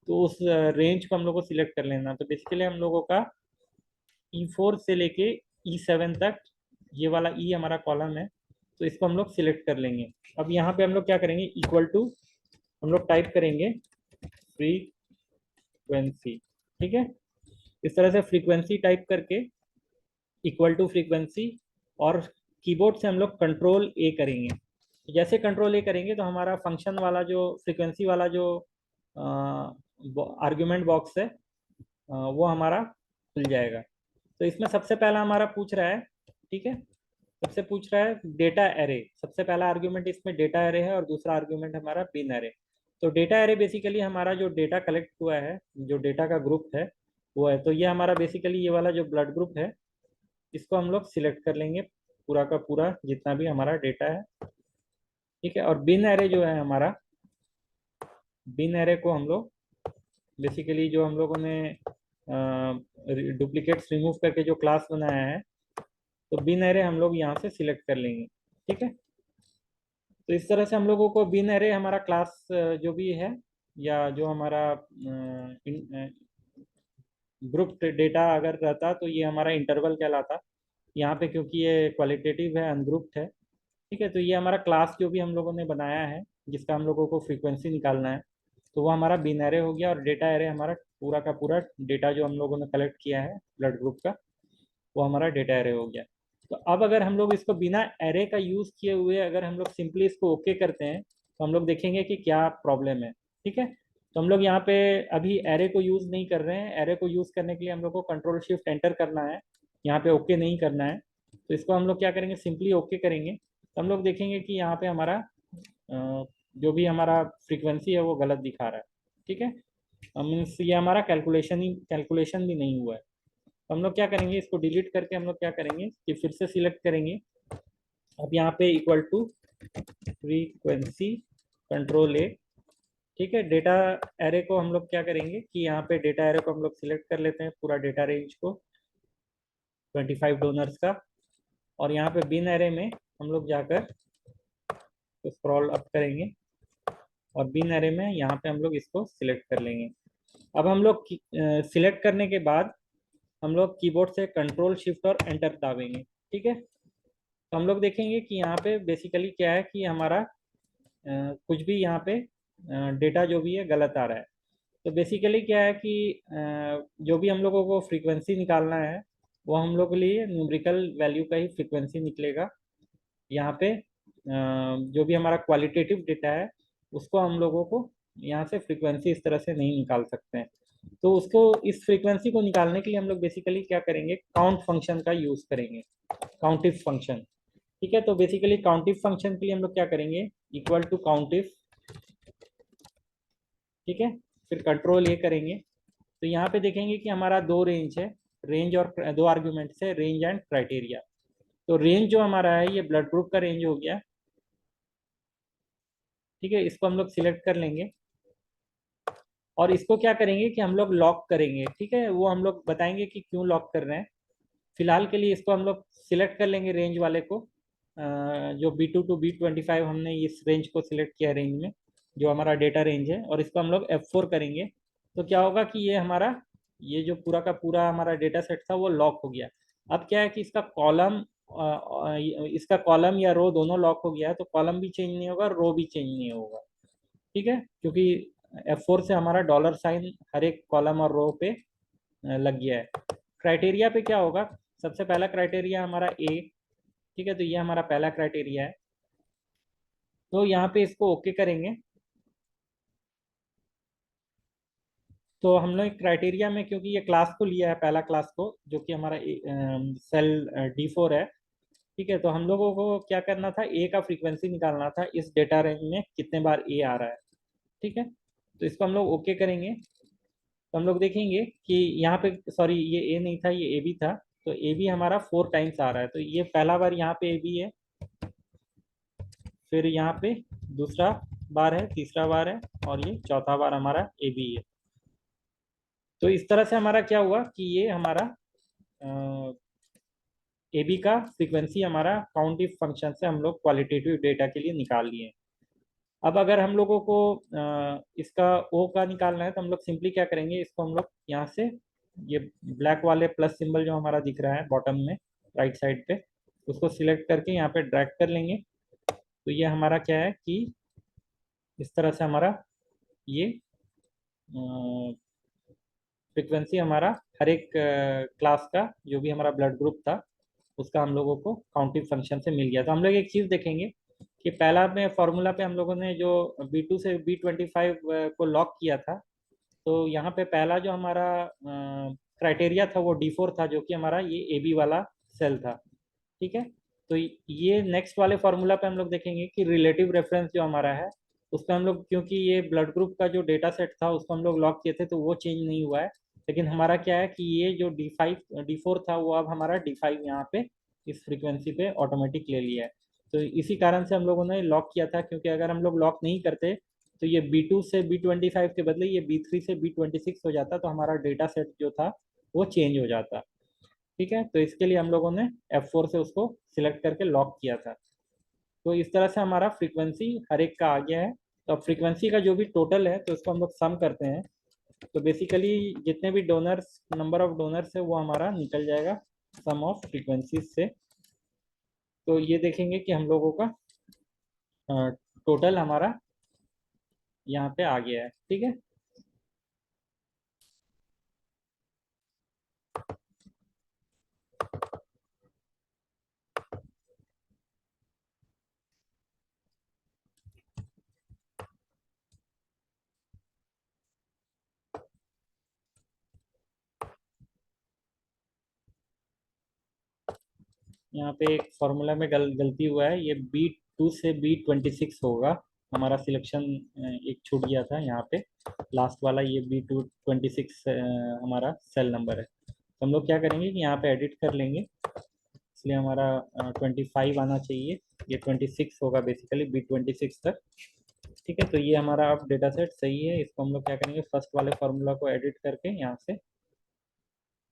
तो उस रेंज को हम लोग को सिलेक्ट कर लेना। तो बेसिकली हम लोगों का E4 से लेके E7 तक ये वाला E हमारा कॉलम है, तो इसको हम लोग सिलेक्ट कर लेंगे। अब यहाँ पे हम लोग क्या करेंगे, इक्वल टू हम लोग टाइप करेंगे फ्रीक्वेंसी। ठीक है, इस तरह से फ्रीक्वेंसी टाइप करके इक्वल टू फ्रीक्वेंसी, और कीबोर्ड से हम लोग कंट्रोल ए करेंगे। जैसे कंट्रोल ए करेंगे तो हमारा फंक्शन वाला जो फ्रीक्वेंसी वाला जो आर्ग्यूमेंट बॉक्स है वो हमारा खुल जाएगा। तो इसमें सबसे पहला हमारा पूछ रहा है, ठीक है, सबसे पूछ रहा है डेटा एरे। सबसे पहला आर्ग्यूमेंट इसमें डेटा एरे है और दूसरा आर्ग्यूमेंट हमारा बिन एरे। तो डेटा एरे बेसिकली हमारा जो डेटा कलेक्ट हुआ है, जो डेटा का ग्रुप है वो है। तो ये हमारा बेसिकली ये वाला जो ब्लड ग्रुप है इसको हम लोग सिलेक्ट कर लेंगे, पूरा का पूरा जितना भी हमारा डेटा है। ठीक है, और बिन एरे जो है हमारा, बिन एरे को हम लोग बेसिकली जो हम लोगों ने डुप्लीकेट्स रिमूव करके जो क्लास बनाया है, तो बिन एरे हम लोग यहाँ से सिलेक्ट कर लेंगे। ठीक है, तो इस तरह से हम लोगों को बिन एरे हमारा क्लास जो भी है या जो हमारा ग्रुप डेटा अगर रहता तो ये हमारा इंटरवल कहलाता। यहाँ पे क्योंकि ये क्वालिटेटिव है, अनग्रुप्ड है। ठीक है, तो ये हमारा क्लास जो भी हम लोगों ने बनाया है जिसका हम लोगों को फ्रीक्वेंसी निकालना है, तो वो हमारा बिन एरे हो गया। और डेटा एरे हमारा पूरा का पूरा डेटा जो हम लोगों ने कलेक्ट किया है ब्लड ग्रुप का, वो हमारा डेटा एरे हो गया। तो अब अगर हम लोग इसको बिना एरे का यूज़ किए हुए अगर हम लोग सिंपली इसको ओके करते हैं तो हम लोग देखेंगे कि क्या प्रॉब्लम है। ठीक है, तो हम लोग यहाँ पे अभी एरे को यूज़ नहीं कर रहे हैं। एरे को यूज़ करने के लिए हम लोग को कंट्रोल शिफ्ट एंटर करना है, यहाँ पे ओके नहीं करना है। तो इसको हम लोग क्या करेंगे, सिंपली ओके करेंगे। तो हम लोग देखेंगे कि यहाँ पे हमारा जो भी हमारा फ्रीक्वेंसी है वो गलत दिखा रहा है। ठीक है, मीन्स ये हमारा कैलकुलेशन भी नहीं हुआ है। तो हम लोग क्या करेंगे, इसको डिलीट करके हम लोग क्या करेंगे कि फिर से सिलेक्ट करेंगे। अब यहाँ पे equal to frequency control A. ठीक है, डेटा एरे को हम लोग क्या करेंगे कि यहाँ पे डेटा एरे को हम लोग सिलेक्ट कर लेते हैं, पूरा डेटा रेंज को 25 डोनर्स का। और यहाँ पे बिन एरे में हम लोग जाकर स्क्रॉल अप करेंगे और बिन एरे में यहाँ पे हम लोग इसको सिलेक्ट कर लेंगे। अब हम लोग सिलेक्ट करने के बाद हम लोग कीबोर्ड से कंट्रोल शिफ्ट और एंटर दाबेंगे। ठीक है, तो हम लोग देखेंगे कि यहाँ पे बेसिकली क्या है कि हमारा कुछ भी यहाँ पे डेटा जो भी है गलत आ रहा है। तो बेसिकली क्या है कि जो भी हम लोगों को फ्रीक्वेंसी निकालना है वो हम लोग के लिए न्यूमेरिकल वैल्यू का ही फ्रीक्वेंसी निकलेगा। यहाँ पे जो भी हमारा क्वालिटेटिव डेटा है उसको हम लोगों को यहाँ से फ्रीक्वेंसी इस तरह से नहीं निकाल सकते हैं। तो उसको, इस फ्रीक्वेंसी को निकालने के लिए हम लोग बेसिकली क्या करेंगे, काउंट फंक्शन का यूज़ करेंगे, काउंटिफ फंक्शन। ठीक है, तो बेसिकली काउंटिफ फंक्शन के लिए हम लोग क्या करेंगे, इक्वल टू काउंटिफ। ठीक है, फिर कंट्रोल ये करेंगे। तो यहाँ पे देखेंगे कि हमारा दो रेंज है, रेंज और दो आर्ग्यूमेंट्स है, रेंज एंड क्राइटेरिया। तो रेंज जो हमारा है ये ब्लड ग्रुप का रेंज हो गया। ठीक है, इसको हम लोग सिलेक्ट कर लेंगे और इसको क्या करेंगे कि हम लोग लॉक करेंगे। ठीक है, वो हम लोग बताएंगे कि क्यों लॉक कर रहे हैं। फिलहाल के लिए इसको हम लोग सिलेक्ट कर लेंगे रेंज वाले को, जो B2 टू B25 हमने इस रेंज को सिलेक्ट किया रेंज में, जो हमारा डेटा रेंज है, और इसको हम लोग F4 करेंगे। तो क्या होगा कि ये हमारा, ये जो पूरा का पूरा हमारा डेटा सेट था वो लॉक हो गया। अब क्या है कि इसका कॉलम, इसका कॉलम या रो दोनों लॉक हो गया है, तो कॉलम भी चेंज नहीं होगा, रो भी चेंज नहीं होगा। ठीक है, क्योंकि F4 से हमारा डॉलर साइन हर एक कॉलम और रो पे लग गया है। क्राइटेरिया पे क्या होगा, सबसे पहला क्राइटेरिया हमारा ए। ठीक है, तो ये हमारा पहला क्राइटेरिया है। तो यहाँ पे इसको ओके करेंगे। तो हम लोग क्राइटेरिया में, क्योंकि ये क्लास को लिया है, पहला क्लास को, जो कि हमारा सेल D4 है। ठीक है, तो हम लोगों को क्या करना था, ए का फ्रीक्वेंसी निकालना था, इस डेटा रेंज में कितने बार ए आ रहा है। ठीक है, तो इसको हम लोग ओके करेंगे। तो हम लोग देखेंगे कि यहाँ पे, सॉरी ये ए नहीं था, ये ए बी था। तो ए बी हमारा 4 टाइम्स आ रहा है, तो ये पहला बार यहाँ पे ए बी है, फिर यहाँ पे दूसरा बार है, तीसरा बार है, और ये चौथा बार हमारा ए बी है। तो इस तरह से हमारा क्या हुआ कि ये हमारा ए बी का फ्रीक्वेंसी हमारा काउंट इफ फंक्शन से हम लोग क्वालिटेटिव डेटा के लिए निकाल लिए। अब अगर हम लोगों को इसका ओ का निकालना है तो हम लोग सिंपली क्या करेंगे, इसको हम लोग यहाँ से ये ब्लैक वाले प्लस सिंबल जो हमारा दिख रहा है बॉटम में राइट साइड पे, उसको सिलेक्ट करके यहाँ पे ड्रैग कर लेंगे। तो ये हमारा क्या है कि इस तरह से हमारा ये फ्रीक्वेंसी हमारा हर एक क्लास का जो भी हमारा ब्लड ग्रुप था उसका हम लोगों को काउंटिंग फंक्शन से मिल गया। तो हम लोग एक चीज़ देखेंगे कि पहला में फॉर्मूला पे हम लोगों ने जो B2 से B25 को लॉक किया था, तो यहाँ पे पहला जो हमारा क्राइटेरिया था वो D4 था, जो कि हमारा ये AB वाला सेल था। ठीक है, तो ये नेक्स्ट वाले फॉर्मूला पे हम लोग देखेंगे कि रिलेटिव रेफरेंस जो हमारा है उस पर हम लोग, क्योंकि ये ब्लड ग्रुप का जो डेटा सेट था उसको हम लोग लॉक किए थे तो वो चेंज नहीं हुआ है, लेकिन हमारा क्या है कि ये जो D4 था वो अब हमारा D5 यहाँ पे इस फ्रीक्वेंसी पे ऑटोमेटिक ले लिया है। तो इसी कारण से हम लोगों ने लॉक किया था, क्योंकि अगर हम लोग लॉक नहीं करते तो ये B2 से B25 के बदले ये B3 से B26 हो जाता, तो हमारा डेटा सेट जो था वो चेंज हो जाता। ठीक है, तो इसके लिए हम लोगों ने F4 से उसको सिलेक्ट करके लॉक किया था। तो इस तरह से हमारा फ्रीक्वेंसी हर एक का आ गया है। तो अब फ्रीक्वेंसी का जो भी टोटल है तो इसको हम लोग सम करते हैं। तो बेसिकली जितने भी डोनर्स, नंबर ऑफ डोनर्स है वो हमारा निकल जाएगा सम ऑफ फ्रीक्वेंसीज से। तो ये देखेंगे कि हम लोगों का टोटल हमारा यहाँ पे आ गया है। ठीक है, यहाँ पे एक फॉर्मूला में गलती हुआ है, ये B2 से B26 होगा हमारा सिलेक्शन। एक छूट गया था यहाँ पे लास्ट वाला, ये B226 हमारा सेल नंबर है। तो हम लोग क्या करेंगे कि यहाँ पे एडिट कर लेंगे, इसलिए हमारा 25 आना चाहिए, ये 26 होगा बेसिकली B26 तक। ठीक है, तो ये हमारा अब डेटा सेट सही है। इसको हम लोग क्या करेंगे, फर्स्ट वाले फार्मूला को एडिट करके यहाँ से,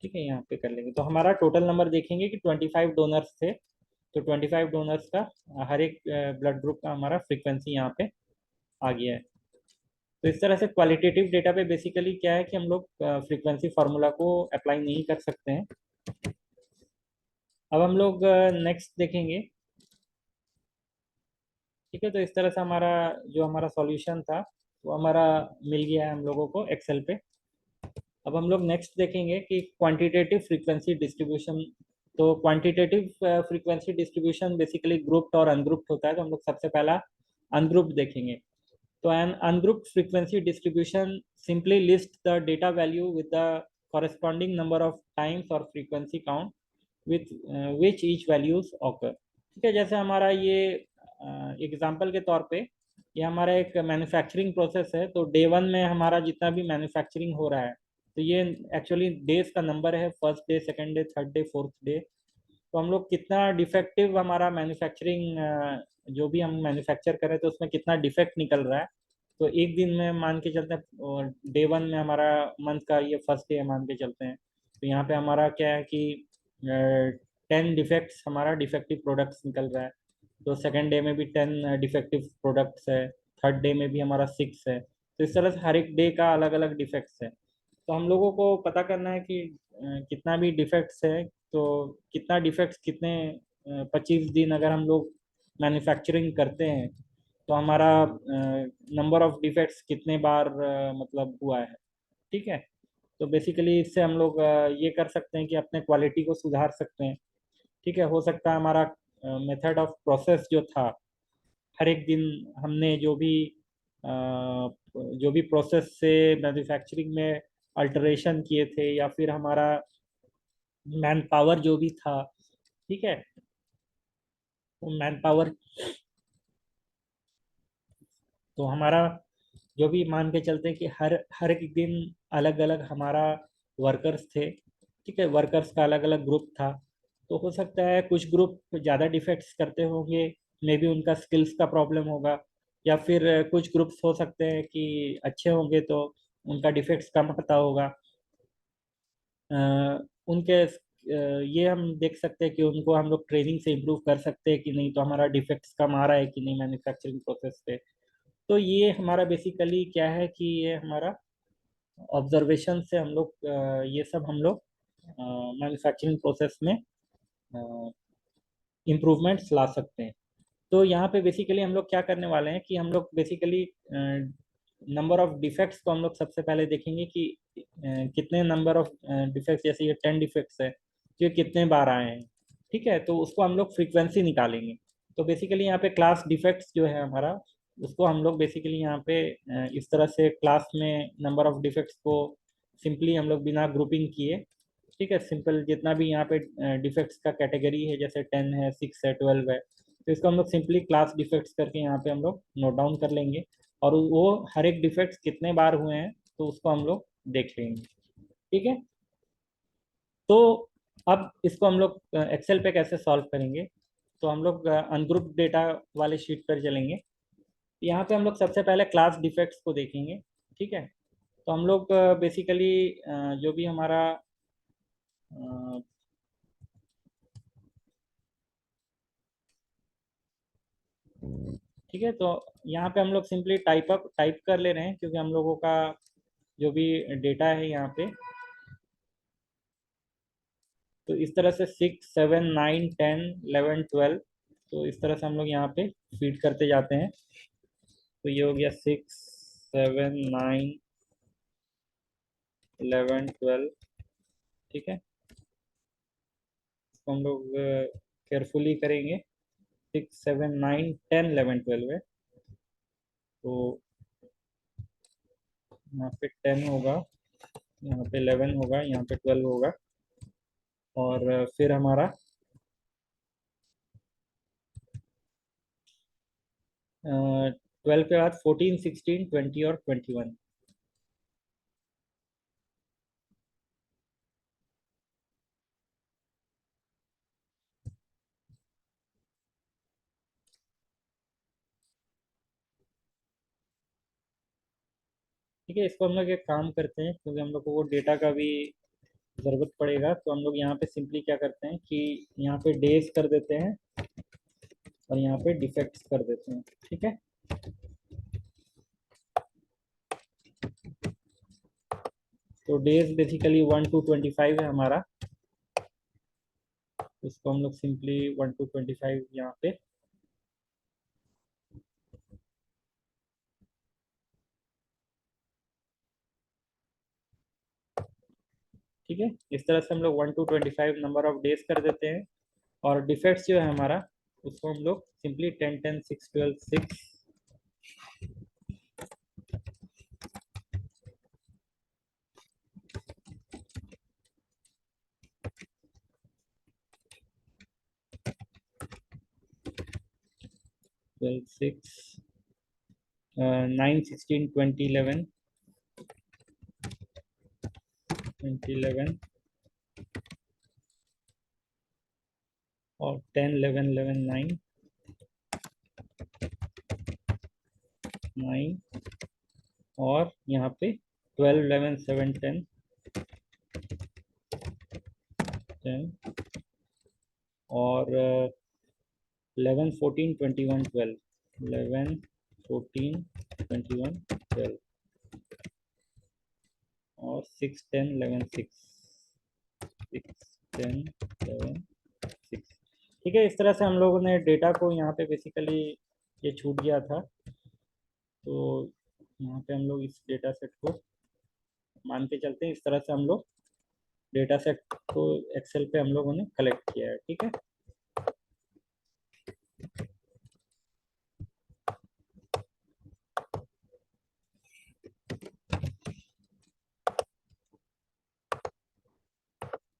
ठीक है, यहाँ पे कर लेंगे। तो हमारा टोटल नंबर देखेंगे कि 25 डोनर्स थे। तो 25 डोनर्स का हर एक ब्लड ग्रुप का हमारा फ्रीक्वेंसी यहाँ पे आ गया है। तो इस तरह से क्वालिटेटिव डेटा पे बेसिकली क्या है कि हम लोग फ्रीक्वेंसी फार्मूला को अप्लाई नहीं कर सकते हैं। अब हम लोग नेक्स्ट देखेंगे। ठीक है, तो इस तरह से हमारा जो हमारा सॉल्यूशन था वो हमारा मिल गया है हम लोगों को एक्सेल पे। अब हम लोग नेक्स्ट देखेंगे कि क्वांटिटेटिव फ्रीक्वेंसी डिस्ट्रीब्यूशन। तो quantitative frequency distribution basically grouped और अनग्रुप्ड होता है। तो हम लोग सबसे पहला अनग्रुप्ड देखेंगे। तो an ungrouped frequency distribution simply lists the data value with the corresponding number of times or frequency count with which each values occur। ठीक है, जैसे हमारा ये एग्जांपल के तौर पे ये हमारा एक मैन्युफैक्चरिंग प्रोसेस है। तो डे वन में हमारा जितना भी मैन्युफैक्चरिंग हो रहा है, तो ये एक्चुअली डेज का नंबर है, first day, second day, third day, fourth day. तो हम लोग कितना डिफेक्टिव हमारा मैन्युफैक्चरिंग जो भी हम मैन्युफैक्चर करें तो उसमें कितना डिफेक्ट निकल रहा है। तो एक दिन में मान के चलते हैं, डे वन में हमारा मंथ का ये फर्स्ट डे मान के चलते हैं, तो यहाँ पे हमारा क्या है कि 10 डिफेक्ट्स, हमारा डिफेक्टिव प्रोडक्ट्स निकल रहा है। तो सेकेंड डे में भी 10 डिफेक्टिव प्रोडक्ट्स है, थर्ड डे में भी हमारा 6 है। तो इस तरह से हर एक डे का अलग अलग डिफेक्ट्स है। तो हम लोगों को पता करना है कि कितना भी डिफेक्ट्स है, तो कितना डिफेक्ट्स कितने 25 दिन अगर हम लोग मैन्युफैक्चरिंग करते हैं तो हमारा नंबर ऑफ डिफेक्ट्स कितने बार मतलब हुआ है। ठीक है, तो बेसिकली इससे हम लोग ये कर सकते हैं कि अपने क्वालिटी को सुधार सकते हैं। ठीक है, हो सकता है हमारा मेथड ऑफ प्रोसेस जो था, हर एक दिन हमने जो भी प्रोसेस से मैन्युफैक्चरिंग में अल्टरेशन किए थे, या फिर हमारा मैन पावर जो भी था, ठीक है, तो मैन पावर, तो हमारा जो भी मान के चलते हैं कि हर हर एक दिन अलग अलग हमारा वर्कर्स थे। ठीक है, वर्कर्स का अलग अलग ग्रुप था। तो हो सकता है कुछ ग्रुप ज़्यादा डिफेक्ट्स करते होंगे, मे बी उनका स्किल्स का प्रॉब्लम होगा, या फिर कुछ ग्रुप्स हो सकते हैं कि अच्छे होंगे तो उनका डिफेक्ट्स कम पता होगा। उनके ये हम देख सकते हैं कि उनको हम लोग ट्रेनिंग से इम्प्रूव कर सकते हैं कि नहीं, तो हमारा डिफेक्ट्स कम आ रहा है कि नहीं मैन्युफैक्चरिंग प्रोसेस पे। तो ये हमारा बेसिकली क्या है कि ये हमारा ऑब्जर्वेशन से हम लोग ये सब हम लोग मैन्युफैक्चरिंग प्रोसेस में इम्प्रूवमेंट्स ला सकते हैं। तो यहाँ पे बेसिकली हम लोग क्या करने वाले हैं कि हम लोग बेसिकली नंबर ऑफ डिफेक्ट्स को हम लोग सबसे पहले देखेंगे कि कितने नंबर ऑफ डिफेक्ट्स, जैसे ये 10 डिफेक्ट्स है, तो ये कितने बार आए हैं। ठीक है, तो उसको हम लोग फ्रीक्वेंसी निकालेंगे। तो बेसिकली यहाँ पे क्लास डिफेक्ट्स जो है हमारा, उसको हम लोग बेसिकली यहाँ पे इस तरह से क्लास में नंबर ऑफ डिफेक्ट्स को सिंपली हम लोग बिना ग्रुपिंग किए, ठीक है, सिंपल जितना भी यहाँ पे डिफेक्ट्स का कैटेगरी है, जैसे 10 है, 6 है, 12 है, तो इसको हम लोग सिंपली क्लास डिफेक्ट्स करके यहाँ पे हम लोग नोट डाउन कर लेंगे। और वो हर एक डिफेक्ट्स कितने बार हुए हैं तो उसको हम लोग देख लेंगे। ठीक है, तो अब इसको हम लोग एक्सेल पे कैसे सॉल्व करेंगे। तो हम लोग अनग्रुप डेटा वाले शीट पर चलेंगे। यहाँ पे हम लोग सबसे पहले क्लास डिफेक्ट्स को देखेंगे। ठीक है, तो हम लोग बेसिकली जो भी हमारा ठीक है, तो यहाँ पे हम लोग सिंपली टाइप कर ले रहे हैं, क्योंकि हम लोगों का जो भी डेटा है यहाँ पे, तो इस तरह से 6, 7, 9, 10, 11, 12, तो इस तरह से हम लोग यहाँ पे फीड करते जाते हैं। तो ये हो गया 6, 7, 9, 11, 12। ठीक है, इसको हम लोग केयरफुली करेंगे। 6, 7, 9, 10, 11, 12 है, तो यहाँ पे 10 होगा, यहाँ पे 11 होगा, यहाँ पे 12 होगा, और फिर हमारा 12 के बाद 14, 16, 20 और 21। ठीक है, इसको हम लोग एक काम करते हैं, क्योंकि हम लोग को वो डेटा का भी ज़रूरत पड़ेगा, तो हम लोग यहाँ पे सिंपली क्या करते हैं कि यहाँ पे डेज कर देते हैं और यहाँ पे डिफेक्ट्स कर देते हैं। ठीक है, तो डेज बेसिकली 1 to 25 है हमारा, इसको हम लोग सिंपली 1 to 25 यहाँ पे। ठीक है, इस तरह से हम लोग 1 to 25 नंबर ऑफ डेज कर देते हैं। और डिफेक्ट्स जो है हमारा, उसको हम लोग सिंपली 10, 10, 6, 12, 6, 12, 6, 9, 16, 20, 11, 20, 11, और 10, 11, 11, 9, 9, और यहाँ पे 12, 11, 7, 10, 10, और 11, 14, 21, 12, 11, 14, 21, 12, और 6, 10, 11, 6, 6, 10, 11, 6। ठीक है, इस तरह से हम लोगों ने डेटा को यहाँ पे बेसिकली, ये छूट गया था, तो यहाँ पे हम लोग इस डेटा सेट को मान के चलते हैं। इस तरह से हम लोग डेटा सेट को एक्सेल पे हम लोगों ने कलेक्ट किया है। ठीक है,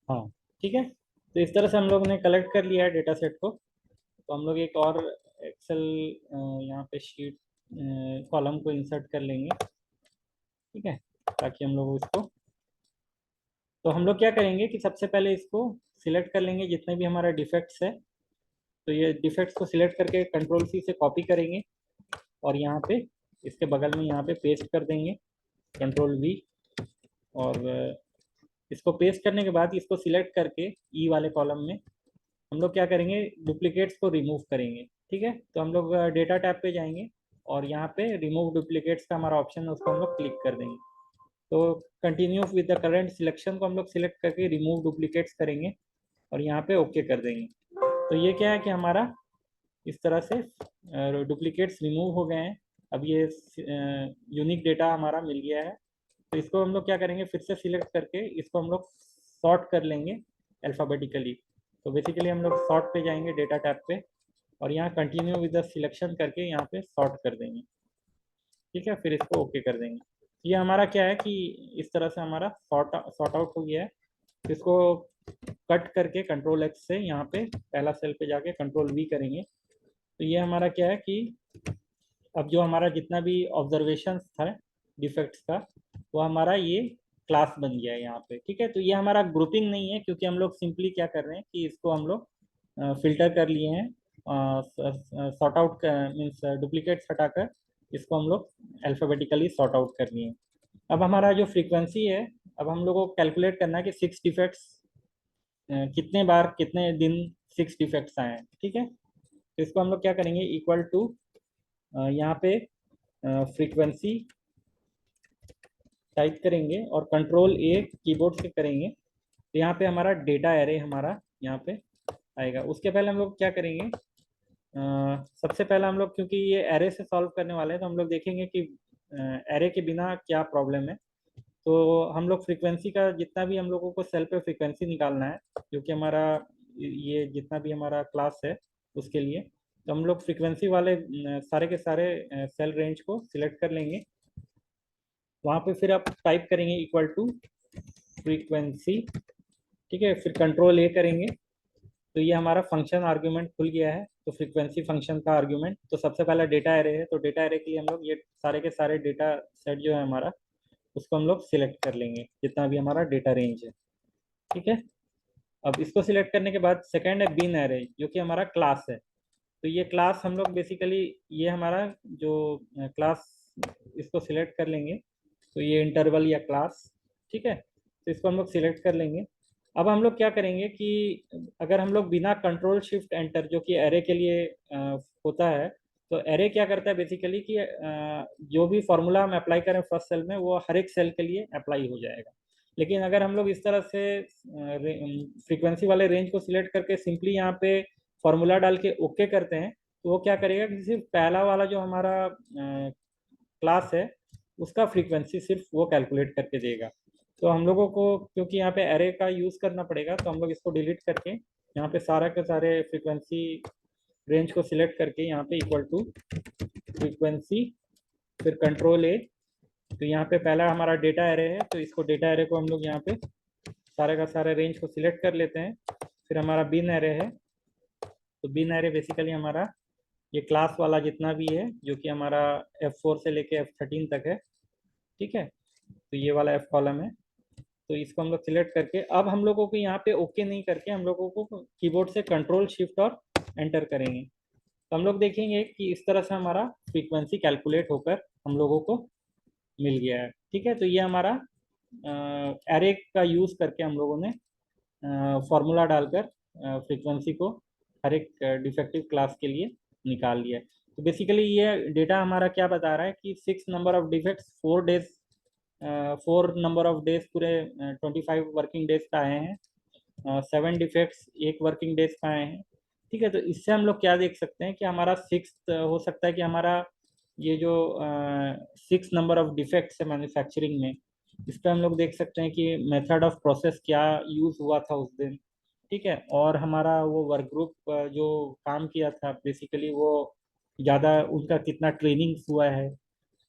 हाँ, ठीक है, तो इस तरह से हम लोग ने कलेक्ट कर लिया है डेटा सेट को। तो हम लोग एक और एक्सेल यहाँ पे शीट कॉलम को इंसर्ट कर लेंगे। ठीक है, ताकि हम लोग इसको, तो हम लोग क्या करेंगे कि सबसे पहले इसको सिलेक्ट कर लेंगे जितने भी हमारा डिफेक्ट्स है। तो ये डिफेक्ट्स को सिलेक्ट करके कंट्रोल C से कॉपी करेंगे, और यहाँ पे इसके बगल में यहाँ पे पेस्ट कर देंगे, कंट्रोल V, और इसको पेस्ट करने के बाद इसको सिलेक्ट करके ई वाले कॉलम में हम लोग क्या करेंगे, डुप्लीकेट्स को रिमूव करेंगे। ठीक है, तो हम लोग डेटा टैब पे जाएंगे और यहाँ पे रिमूव डुप्लीकेट्स का हमारा ऑप्शन है, उसको हम लोग क्लिक कर देंगे। तो continue with the current selection को हम लोग सिलेक्ट करके रिमूव डुप्लीकेट्स करेंगे और यहाँ पे ओके कर देंगे। तो ये क्या है कि हमारा इस तरह से डुप्लीकेट्स रिमूव हो गए हैं। अब ये यूनिक डेटा हमारा मिल गया है। तो इसको हम लोग क्या करेंगे, फिर से सिलेक्ट करके इसको हम लोग सॉर्ट कर लेंगे अल्फ़ाबेटिकली। तो बेसिकली हम लोग सॉर्ट पे जाएंगे डेटा टैब पे और यहाँ कंटिन्यू विद द सिलेक्शन करके यहाँ पे सॉर्ट कर देंगे। ठीक है, फिर इसको ओके कर देंगे। ये हमारा क्या है कि इस तरह से हमारा सॉर्ट आउट हो गया है। इसको कट करके कंट्रोल एक्स से यहाँ पे पहला सेल पे जाके कंट्रोल वी करेंगे। तो ये हमारा क्या है कि अब जो हमारा जितना भी ऑब्जर्वेशन था डिफेक्ट्स का, वो हमारा ये क्लास बन गया है यहाँ पे। ठीक है, तो ये हमारा ग्रुपिंग नहीं है, क्योंकि हम लोग सिंपली क्या कर रहे हैं कि इसको हम लोग फिल्टर कर लिए हैं, सॉर्ट आउट मीन्स डुप्लीकेट्स हटाकर इसको हम लोग अल्फ़ाबेटिकली सॉर्ट आउट कर लिए हैं। अब हमारा जो फ्रीक्वेंसी है, अब हम लोग को कैलकुलेट करना है कि 6 डिफेक्ट्स कितने बार कितने दिन 6 डिफेक्ट्स आए हैं। ठीक है, तो इसको हम लोग क्या करेंगे, इक्वल टू यहाँ पे फ्रीक्वेंसी टाइप करेंगे और कंट्रोल ए कीबोर्ड से करेंगे। तो यहाँ पे हमारा डेटा एरे हमारा यहाँ पे आएगा। उसके पहले हम लोग क्या करेंगे, सबसे पहले हम लोग, क्योंकि ये एरे से सॉल्व करने वाले हैं, तो हम लोग देखेंगे कि एरे के बिना क्या प्रॉब्लम है। तो हम लोग फ्रीक्वेंसी का जितना भी हम लोगों को सेल पे फ्रीक्वेंसी निकालना है, क्योंकि हमारा ये जितना भी हमारा क्लास है उसके लिए, तो हम लोग फ्रीक्वेंसी वाले सारे के सारे सेल रेंज को सिलेक्ट कर लेंगे। वहाँ पे फिर आप टाइप करेंगे इक्वल टू फ्रीक्वेंसी। ठीक है, फिर कंट्रोल ए करेंगे। तो ये हमारा फंक्शन आर्ग्यूमेंट खुल गया है। तो फ्रीक्वेंसी फंक्शन का आर्ग्यूमेंट, तो सबसे पहला डेटा एरे है, तो डेटा एरे के लिए हम लोग ये सारे के सारे डेटा सेट जो है हमारा, उसको हम लोग सिलेक्ट कर लेंगे जितना भी हमारा डेटा रेंज है। ठीक है, अब इसको सिलेक्ट करने के बाद सेकेंड है बिन एरे, जो कि हमारा क्लास है। तो ये क्लास हम लोग बेसिकली, ये हमारा जो क्लास, इसको सिलेक्ट कर लेंगे। तो ये इंटरवल या क्लास। ठीक है, तो इसको हम लोग सिलेक्ट कर लेंगे। अब हम लोग क्या करेंगे कि अगर हम लोग बिना कंट्रोल शिफ्ट एंटर, जो कि एरे के लिए होता है, तो एरे क्या करता है बेसिकली कि जो भी फॉर्मूला हम अप्लाई करें फर्स्ट सेल में, वो हर एक सेल के लिए अप्लाई हो जाएगा। लेकिन अगर हम लोग इस तरह से फ्रीक्वेंसी वाले रेंज को सिलेक्ट करके सिंपली यहाँ पे फॉर्मूला डाल के ओके करते हैं, तो वो क्या करेगा कि सिर्फ पहला वाला जो हमारा क्लास है उसका फ्रीक्वेंसी सिर्फ वो कैलकुलेट करके देगा। तो हम लोगों को क्योंकि यहाँ पे एरे का यूज़ करना पड़ेगा, तो हम लोग इसको डिलीट करके यहाँ पे सारा के सारे फ्रीक्वेंसी रेंज को सिलेक्ट करके यहाँ पे इक्वल टू फ्रीक्वेंसी, फिर कंट्रोल ए। तो यहाँ पे पहला हमारा डेटा एरे है, तो इसको डेटा एरे को हम लोग यहाँ पे सारे का सारे रेंज को सिलेक्ट कर लेते हैं। फिर हमारा बिन एरे है, तो बिन एरे बेसिकली हमारा ये क्लास वाला जितना भी है, जो कि हमारा F4 से लेके F13 तक है। ठीक है, तो ये वाला F कॉलम है। तो इसको हम लोग सिलेक्ट करके, अब हम लोगों को यहाँ पे ओके नहीं करके हम लोगों को कीबोर्ड से कंट्रोल शिफ्ट और एंटर करेंगे। तो हम लोग देखेंगे कि इस तरह से हमारा फ्रीक्वेंसी कैलकुलेट होकर हम लोगों को मिल गया है। ठीक है, तो ये हमारा एरे का यूज़ करके हम लोगों ने फॉर्मूला डालकर फ्रीक्वेंसी को हर एक डिफेक्टिव क्लास के लिए निकाल लिया है। तो बेसिकली ये डेटा हमारा क्या बता रहा है कि 6 number of defects 4 days, 4 number of days पूरे 25 वर्किंग डेज का आए हैं, 7 डिफेक्ट्स 1 वर्किंग डेज का आए हैं। ठीक है, तो इससे हम लोग क्या देख सकते हैं कि हमारा 6 हो सकता है कि हमारा ये जो 6 नंबर ऑफ डिफेक्ट्स है मैन्युफैक्चरिंग में, इस पर हम लोग देख सकते हैं कि मेथड ऑफ प्रोसेस क्या यूज़ हुआ था उस दिन। ठीक है, और हमारा वो वर्क ग्रुप जो काम किया था बेसिकली, वो ज़्यादा उनका कितना ट्रेनिंग हुआ है।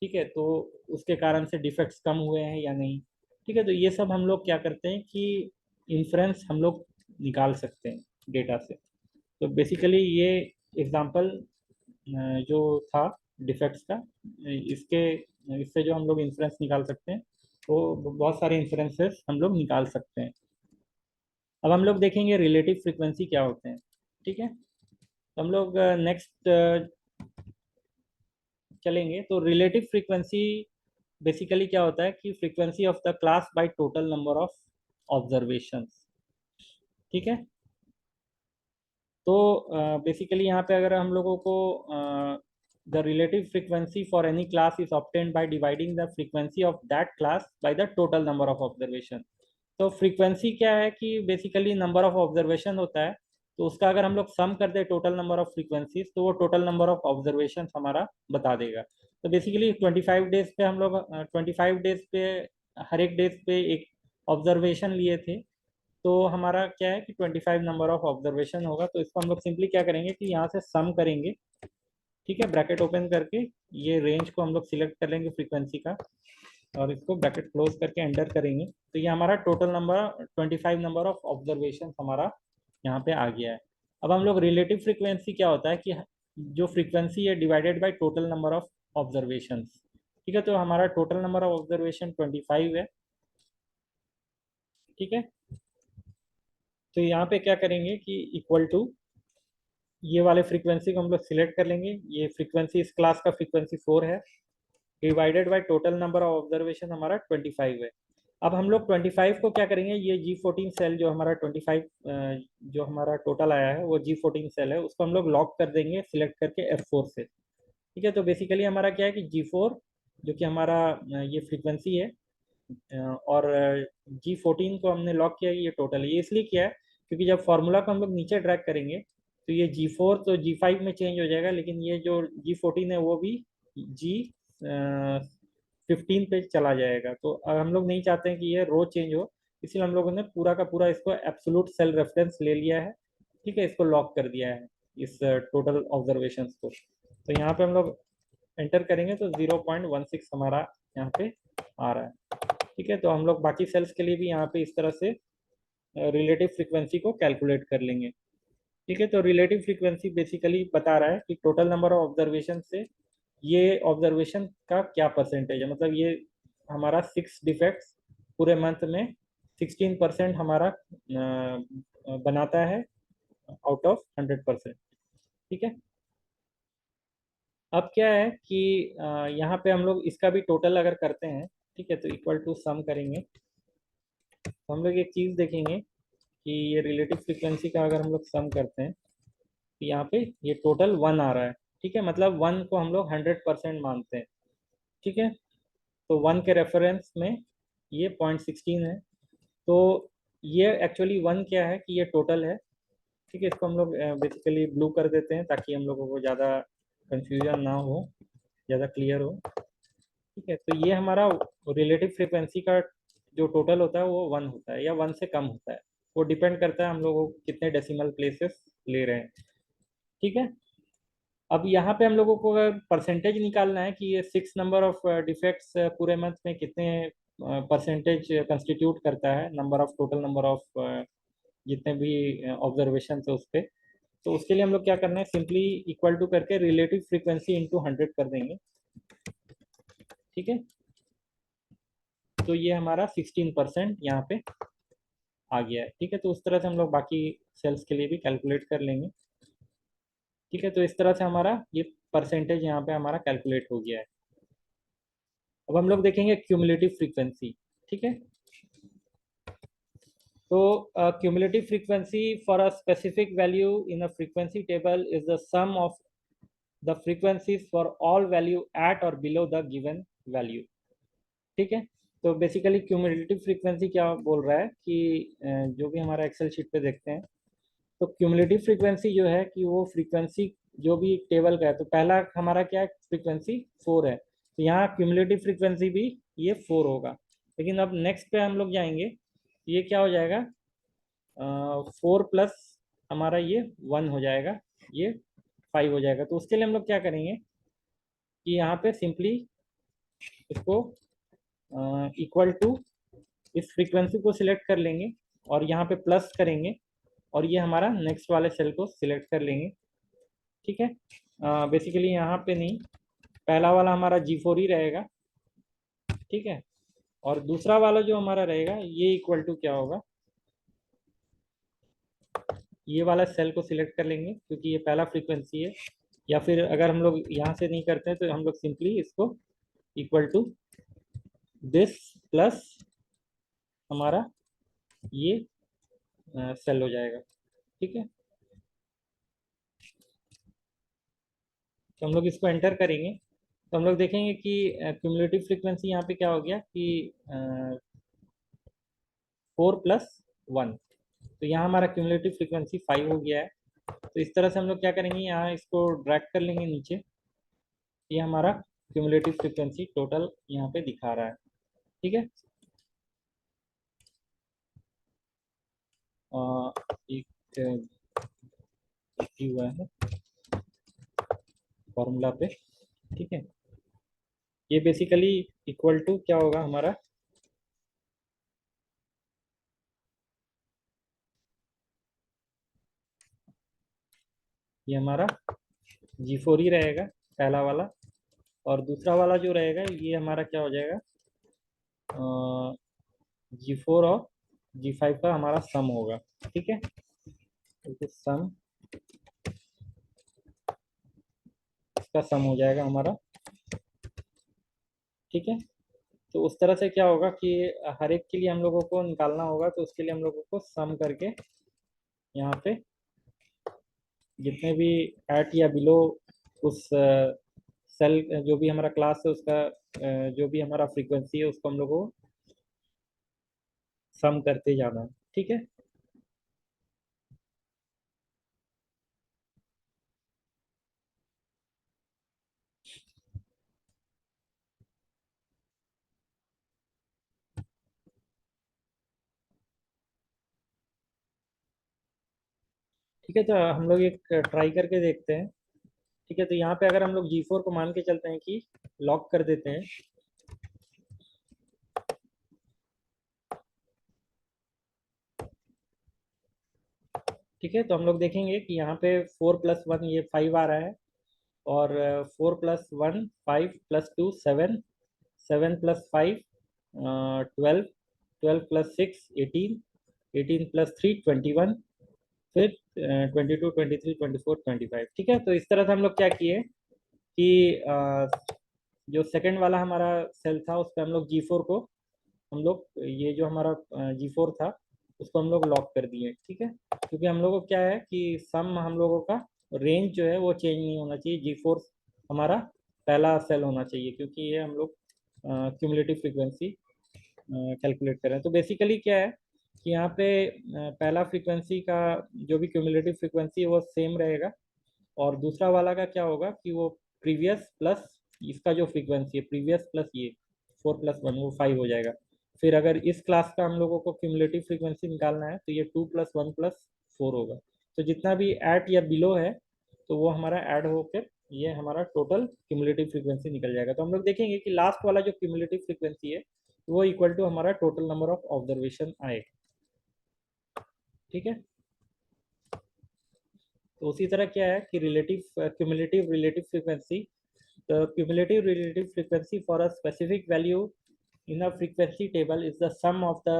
ठीक है, तो उसके कारण से डिफेक्ट्स कम हुए हैं या नहीं। ठीक है, तो ये सब हम लोग क्या करते हैं कि इन्फ्रेंस हम लोग निकाल सकते हैं डेटा से। तो बेसिकली ये एग्जांपल जो था डिफेक्ट्स का, इसके इससे जो हम लोग इंफ्रेंस निकाल सकते हैं, वो बहुत सारे इंफ्रेंसेस हम लोग निकाल सकते हैं। अब हम लोग देखेंगे रिलेटिव फ्रीक्वेंसी क्या होते हैं। ठीक है, तो हम लोग नेक्स्ट चलेंगे। तो रिलेटिव फ्रीक्वेंसी बेसिकली क्या होता है कि frequency of the class by total number of observations. ठीक है, तो बेसिकली यहाँ पे अगर हम लोगों को the relative frequency for any class is obtained by dividing the frequency of that class by the total number of observation. तो फ्रीक्वेंसी क्या है कि बेसिकली नंबर ऑफ ऑब्जर्वेशन होता है, तो उसका अगर हम लोग सम कर दे टोटल नंबर ऑफ फ्रीक्वेंसीज तो वो टोटल नंबर ऑफ ऑब्जर्वेशन हमारा बता देगा। तो बेसिकली 25 डेज पे हम लोग 25 डेज पे हर एक डेज पे एक ऑब्जर्वेशन लिए थे, तो हमारा क्या है कि 25 नंबर ऑफ ऑब्जर्वेशन होगा। तो इसको हम लोग सिंपली क्या करेंगे कि यहाँ से सम करेंगे। ठीक है, ब्रैकेट ओपन करके ये रेंज को हम लोग सिलेक्ट कर लेंगे फ्रीक्वेंसी का, और इसको ब्रैकेट क्लोज करके एंटर करेंगे, तो ये हमारा total number 25 number of observation हमारा यहाँ पे आ गया है। अब हम लोग रिलेटिव फ्रीक्वेंसी क्या होता है कि जो फ्रीक्वेंसी है divided by total number of observation. ठीक है, तो हमारा टोटल नंबर ऑफ ऑब्जर्वेशन 25 है। ठीक है, तो यहाँ पे क्या करेंगे कि इक्वल टू ये वाले फ्रीक्वेंसी को हम लोग सिलेक्ट कर लेंगे। ये फ्रीक्वेंसी इस क्लास का फ्रीक्वेंसी 4 है, divided by total number of observation हमारा 25 है। अब हम लोग 25 को क्या करेंगे, ये G14 सेल जो हमारा 25 जो हमारा टोटल आया है वो G14 सेल है, उसको हम लोग लॉक कर देंगे सिलेक्ट करके F4 से। ठीक है, तो बेसिकली हमारा क्या है कि G4 जो कि हमारा ये फ्रीक्वेंसी है, और G14 को हमने लॉक किया, ये टोटल है। ये इसलिए किया है क्योंकि जब फॉर्मूला को हम लोग नीचे ड्रैग करेंगे तो ये G4 तो G5 में चेंज हो जाएगा, लेकिन ये जो G14 है वो भी G15 पे चला जाएगा। तो अब हम लोग नहीं चाहते हैं कि ये रो चेंज हो, इसलिए हम लोगों ने पूरा का पूरा इसको एब्सोल्यूट सेल रेफरेंस ले लिया है। ठीक है, इसको लॉक कर दिया है इस टोटल ऑब्जर्वेशन को। तो यहाँ पे हम लोग एंटर करेंगे तो 0.16 हमारा यहाँ पे आ रहा है। ठीक है, तो हम लोग बाकी सेल्स के लिए भी यहाँ पे इस तरह से रिलेटिव फ्रीक्वेंसी को कैलकुलेट कर लेंगे। ठीक है, तो रिलेटिव फ्रीक्वेंसी बेसिकली बता रहा है कि टोटल नंबर ऑफ ऑब्जर्वेशन से ये ऑब्जर्वेशन का क्या परसेंटेज है। मतलब ये हमारा 6 डिफेक्ट्स पूरे मंथ में 16% हमारा बनाता है आउट ऑफ 100%। ठीक है, अब क्या है कि यहाँ पे हम लोग इसका भी टोटल अगर करते हैं, ठीक है, तो इक्वल टू सम करेंगे, तो हम लोग एक चीज़ देखेंगे कि ये रिलेटिव फ्रीक्वेंसी का अगर हम लोग सम करते हैं तो यहाँ पे ये टोटल 1 आ रहा है। ठीक है, मतलब 1 को हम लोग 100% मानते हैं। ठीक है, तो 1 के रेफरेंस में ये 0.16 है, तो ये एक्चुअली 1 क्या है कि ये टोटल है। ठीक है, इसको हम लोग बेसिकली ब्लू कर देते हैं ताकि हम लोगों को ज़्यादा कंफ्यूजन ना हो, ज़्यादा क्लियर हो। ठीक है, तो ये हमारा रिलेटिव फ्रीक्वेंसी का जो टोटल होता है वो 1 होता है या 1 से कम होता है, वो डिपेंड करता है हम लोगों को कितने डेसिमल प्लेसेस ले रहे हैं। ठीक है, अब यहाँ पे हम लोगों को अगर परसेंटेज निकालना है कि ये 6 नंबर ऑफ डिफेक्ट्स पूरे मंथ में कितने परसेंटेज कंस्टिट्यूट करता है number of total number of जितने भी ऑब्जर्वेशन है उस पर, तो उसके लिए हम लोग क्या करना है, सिंपली इक्वल टू करके रिलेटिव फ्रीक्वेंसी इंटू 100 कर देंगे। ठीक है, तो ये हमारा 16% यहाँ पे आ गया है। ठीक है, तो उस तरह से हम लोग बाकी सेल्स के लिए भी कैलकुलेट कर लेंगे। ठीक है, तो इस तरह से हमारा ये परसेंटेज यहाँ पे हमारा कैलकुलेट हो गया है। अब हम लोग देखेंगे क्यूमुलेटिव फ्रीक्वेंसी। ठीक है, तो cumulative frequency for a specific value in a frequency table is the sum of the frequencies for all value at और बिलो द गिवन वैल्यू। ठीक है, तो बेसिकली क्यूमुलेटिव फ्रीक्वेंसी क्या बोल रहा है कि जो भी हमारा एक्सेल शीट पे देखते हैं, तो क्यूमुलेटिव फ्रीक्वेंसी जो है कि वो फ्रीक्वेंसी जो भी टेबल का है, तो पहला हमारा क्या है, फ्रीक्वेंसी 4 है, तो यहाँ क्यूमुलेटिव फ्रीक्वेंसी भी ये 4 होगा। लेकिन अब नेक्स्ट पे हम लोग जाएंगे, ये क्या हो जाएगा, 4 प्लस हमारा ये 1 हो जाएगा, ये 5 हो जाएगा। तो उसके लिए हम लोग क्या करेंगे कि यहाँ पे सिंपली इसको इक्वल टू इस फ्रीक्वेंसी को सिलेक्ट कर लेंगे और यहाँ पे प्लस करेंगे, और ये हमारा नेक्स्ट वाले सेल को सिलेक्ट कर लेंगे। ठीक है, बेसिकली यहाँ पे नहीं, पहला वाला हमारा G4 ही रहेगा। ठीक है, और दूसरा वाला जो हमारा रहेगा ये इक्वल टू क्या होगा, ये वाला सेल को सिलेक्ट कर लेंगे क्योंकि ये पहला फ्रीक्वेंसी है। या फिर अगर हम लोग यहाँ से नहीं करते हैं तो हम लोग सिंपली इसको इक्वल टू दिस प्लस हमारा ये सेल हो जाएगा। ठीक है, तो हम लोग इसको एंटर करेंगे तो हम लोग देखेंगे कि क्यूमुलेटिव फ्रीक्वेंसी यहाँ पे क्या हो गया कि 4+1, तो यहाँ हमारा क्यूमुलेटिव फ्रीक्वेंसी 5 हो गया है। तो इस तरह से हम लोग क्या करेंगे, यहाँ इसको ड्रैग कर लेंगे नीचे। ये हमारा क्यूमुलेटिव फ्रीक्वेंसी टोटल यहाँ पे दिखा रहा है। ठीक है, एक हुआ है फॉर्मूला पे। ठीक है, ये बेसिकली इक्वल टू क्या होगा हमारा, ये हमारा G4 ही रहेगा पहला वाला, और दूसरा वाला जो रहेगा ये हमारा क्या हो जाएगा, G4 और G5 का हमारा सम होगा। ठीक है, तो सम, इसका सम हो जाएगा हमारा। ठीक है, तो उस तरह से क्या होगा कि हर एक के लिए हम लोगों को निकालना होगा, तो उसके लिए हम लोगों को सम करके यहाँ पे जितने भी एट या बिलो उस सेल जो भी हमारा क्लास है उसका जो भी हमारा फ्रीक्वेंसी है उसको हम लोग को सम करते जाना है। ठीक है, ठीक है, तो हम लोग एक ट्राई करके देखते हैं। ठीक है, तो यहाँ पे अगर हम लोग G4 को मान के चलते हैं कि लॉक कर देते हैं, ठीक है, तो हम लोग देखेंगे कि यहाँ पे 4+1 ये 5 आ रहा है, और 4+1 5 +2 7, 7+5 12, 12+6 18, 18+3 21, फिर 22 23 24 25। ठीक है, तो इस तरह से हम लोग क्या किए कि जो सेकंड वाला हमारा सेल था उस पर हम लोग G4 को, हम लोग ये जो हमारा G4 था उसको हम लोग लॉक कर दिए। ठीक है, क्योंकि हम लोगों को क्या है कि सम हम लोगों का रेंज जो है वो चेंज नहीं होना चाहिए, G4 हमारा पहला सेल होना चाहिए, क्योंकि ये हम लोग क्यूमुलेटिव फ्रीक्वेंसी कैलकुलेट कर रहे हैं। तो बेसिकली क्या है कि यहाँ पे पहला फ्रीक्वेंसी का जो भी क्यूमुलेटिव फ्रीक्वेंसी है वो सेम रहेगा, और दूसरा वाला का क्या होगा कि वो प्रीवियस प्लस इसका जो फ्रीक्वेंसी है प्रीवियस प्लस ये 4+1 वो 5 हो जाएगा। फिर अगर इस क्लास का हम लोगों को क्यूमुलेटिव फ्रीक्वेंसी निकालना है तो ये 2+1+4 होगा। तो जितना भी ऐट या बिलो है तो वो हमारा ऐड होकर ये हमारा टोटल क्यूमुलेटिव फ्रीक्वेंसी निकल जाएगा। तो हम लोग देखेंगे कि लास्ट वाला जो क्यूमुलेटिव फ्रीक्वेंसी है वो इक्वल टू हमारा टोटल नंबर ऑफ ऑब्जर्वेशन आएगा। ठीक है, तो उसी तरह क्या है कि relative cumulative relative frequency, the cumulative relative frequency for a specific value in a frequency table is the sum of the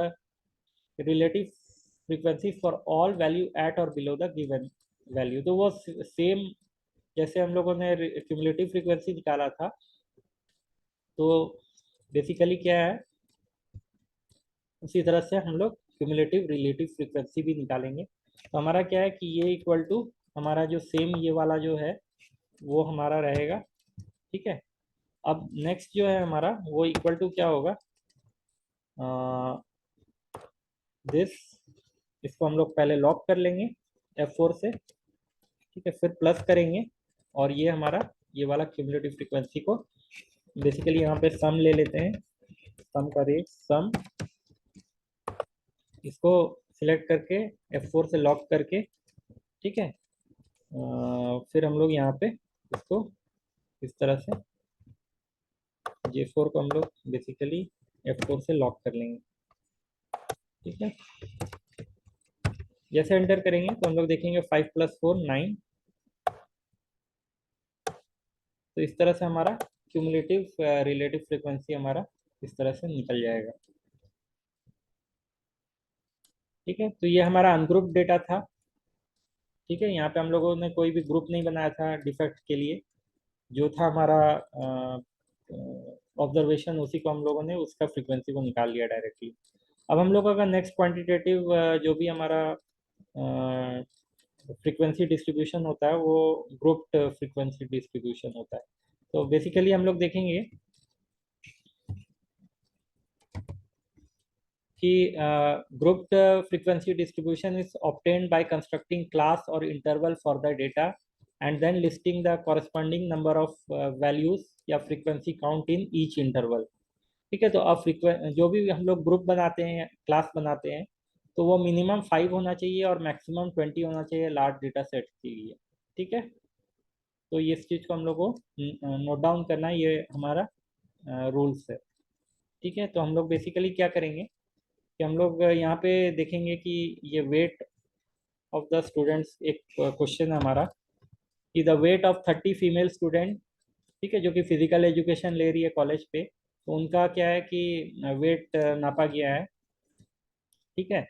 relative frequency for all value at or below the given value। तो वो same जैसे हम लोगों ने cumulative frequency निकाला था, तो basically क्या है उसी तरह से हम लोग क्यूमुलेटिव रिलेटिव फ्रीक्वेंसी भी निकालेंगे। तो हमारा क्या है कि ये इक्वल टू हमारा जो सेम ये वाला जो है वो हमारा रहेगा। ठीक है, अब नेक्स्ट जो है हमारा वो इक्वल टू क्या होगा, दिस, इसको हम लोग पहले लॉक कर लेंगे F4 से। ठीक है, फिर प्लस करेंगे, और ये हमारा ये वाला क्यूमुलेटिव फ्रीक्वेंसी को बेसिकली यहाँ पे सम ले लेते हैं, सम का रेट सम, इसको सिलेक्ट करके F4 से लॉक करके। ठीक है, फिर हम लोग यहाँ पे इसको इस तरह से J4 को हम लोग बेसिकली F4 से लॉक कर लेंगे। ठीक है, जैसे एंटर करेंगे तो हम लोग देखेंगे 5+4 9, तो इस तरह से हमारा क्यूमुलेटिव रिलेटिव फ्रीक्वेंसी हमारा इस तरह से निकल जाएगा। ठीक है, तो ये हमारा अनग्रुप डेटा था। ठीक है, यहाँ पे हम लोगों ने कोई भी ग्रुप नहीं बनाया था डिफेक्ट के लिए, जो था हमारा ऑब्जर्वेशन उसी को हम लोगों ने उसका फ्रीक्वेंसी को निकाल लिया डायरेक्टली। अब हम लोग अगर नेक्स्ट क्वांटिटेटिव जो भी हमारा फ्रीक्वेंसी डिस्ट्रीब्यूशन होता है वो ग्रुप्ड फ्रीक्वेंसी डिस्ट्रीब्यूशन होता है। तो बेसिकली हम लोग देखेंगे कि grouped frequency distribution is obtained by constructing class or interval for the data and then listing the corresponding number of values या frequency count in each interval। ठीक है, तो अब जो भी हम लोग ग्रुप बनाते हैं, क्लास बनाते हैं, तो वो मिनिमम 5 होना चाहिए और मैक्सिमम 20 होना चाहिए लार्ज डेटा सेट के लिए। ठीक है, तो ये इस चीज़ को हम लोग को नोट डाउन करना है, ये हमारा रूल्स है। ठीक है, तो हम लोग बेसिकली क्या करेंगे कि हम लोग यहाँ पे देखेंगे कि ये वेट ऑफ द स्टूडेंट्स, एक क्वेश्चन है हमारा कि the weight of 30 female student, ठीक है, जो कि फिजिकल एजुकेशन ले रही है कॉलेज पे, तो उनका क्या है कि वेट नापा गया है। ठीक है,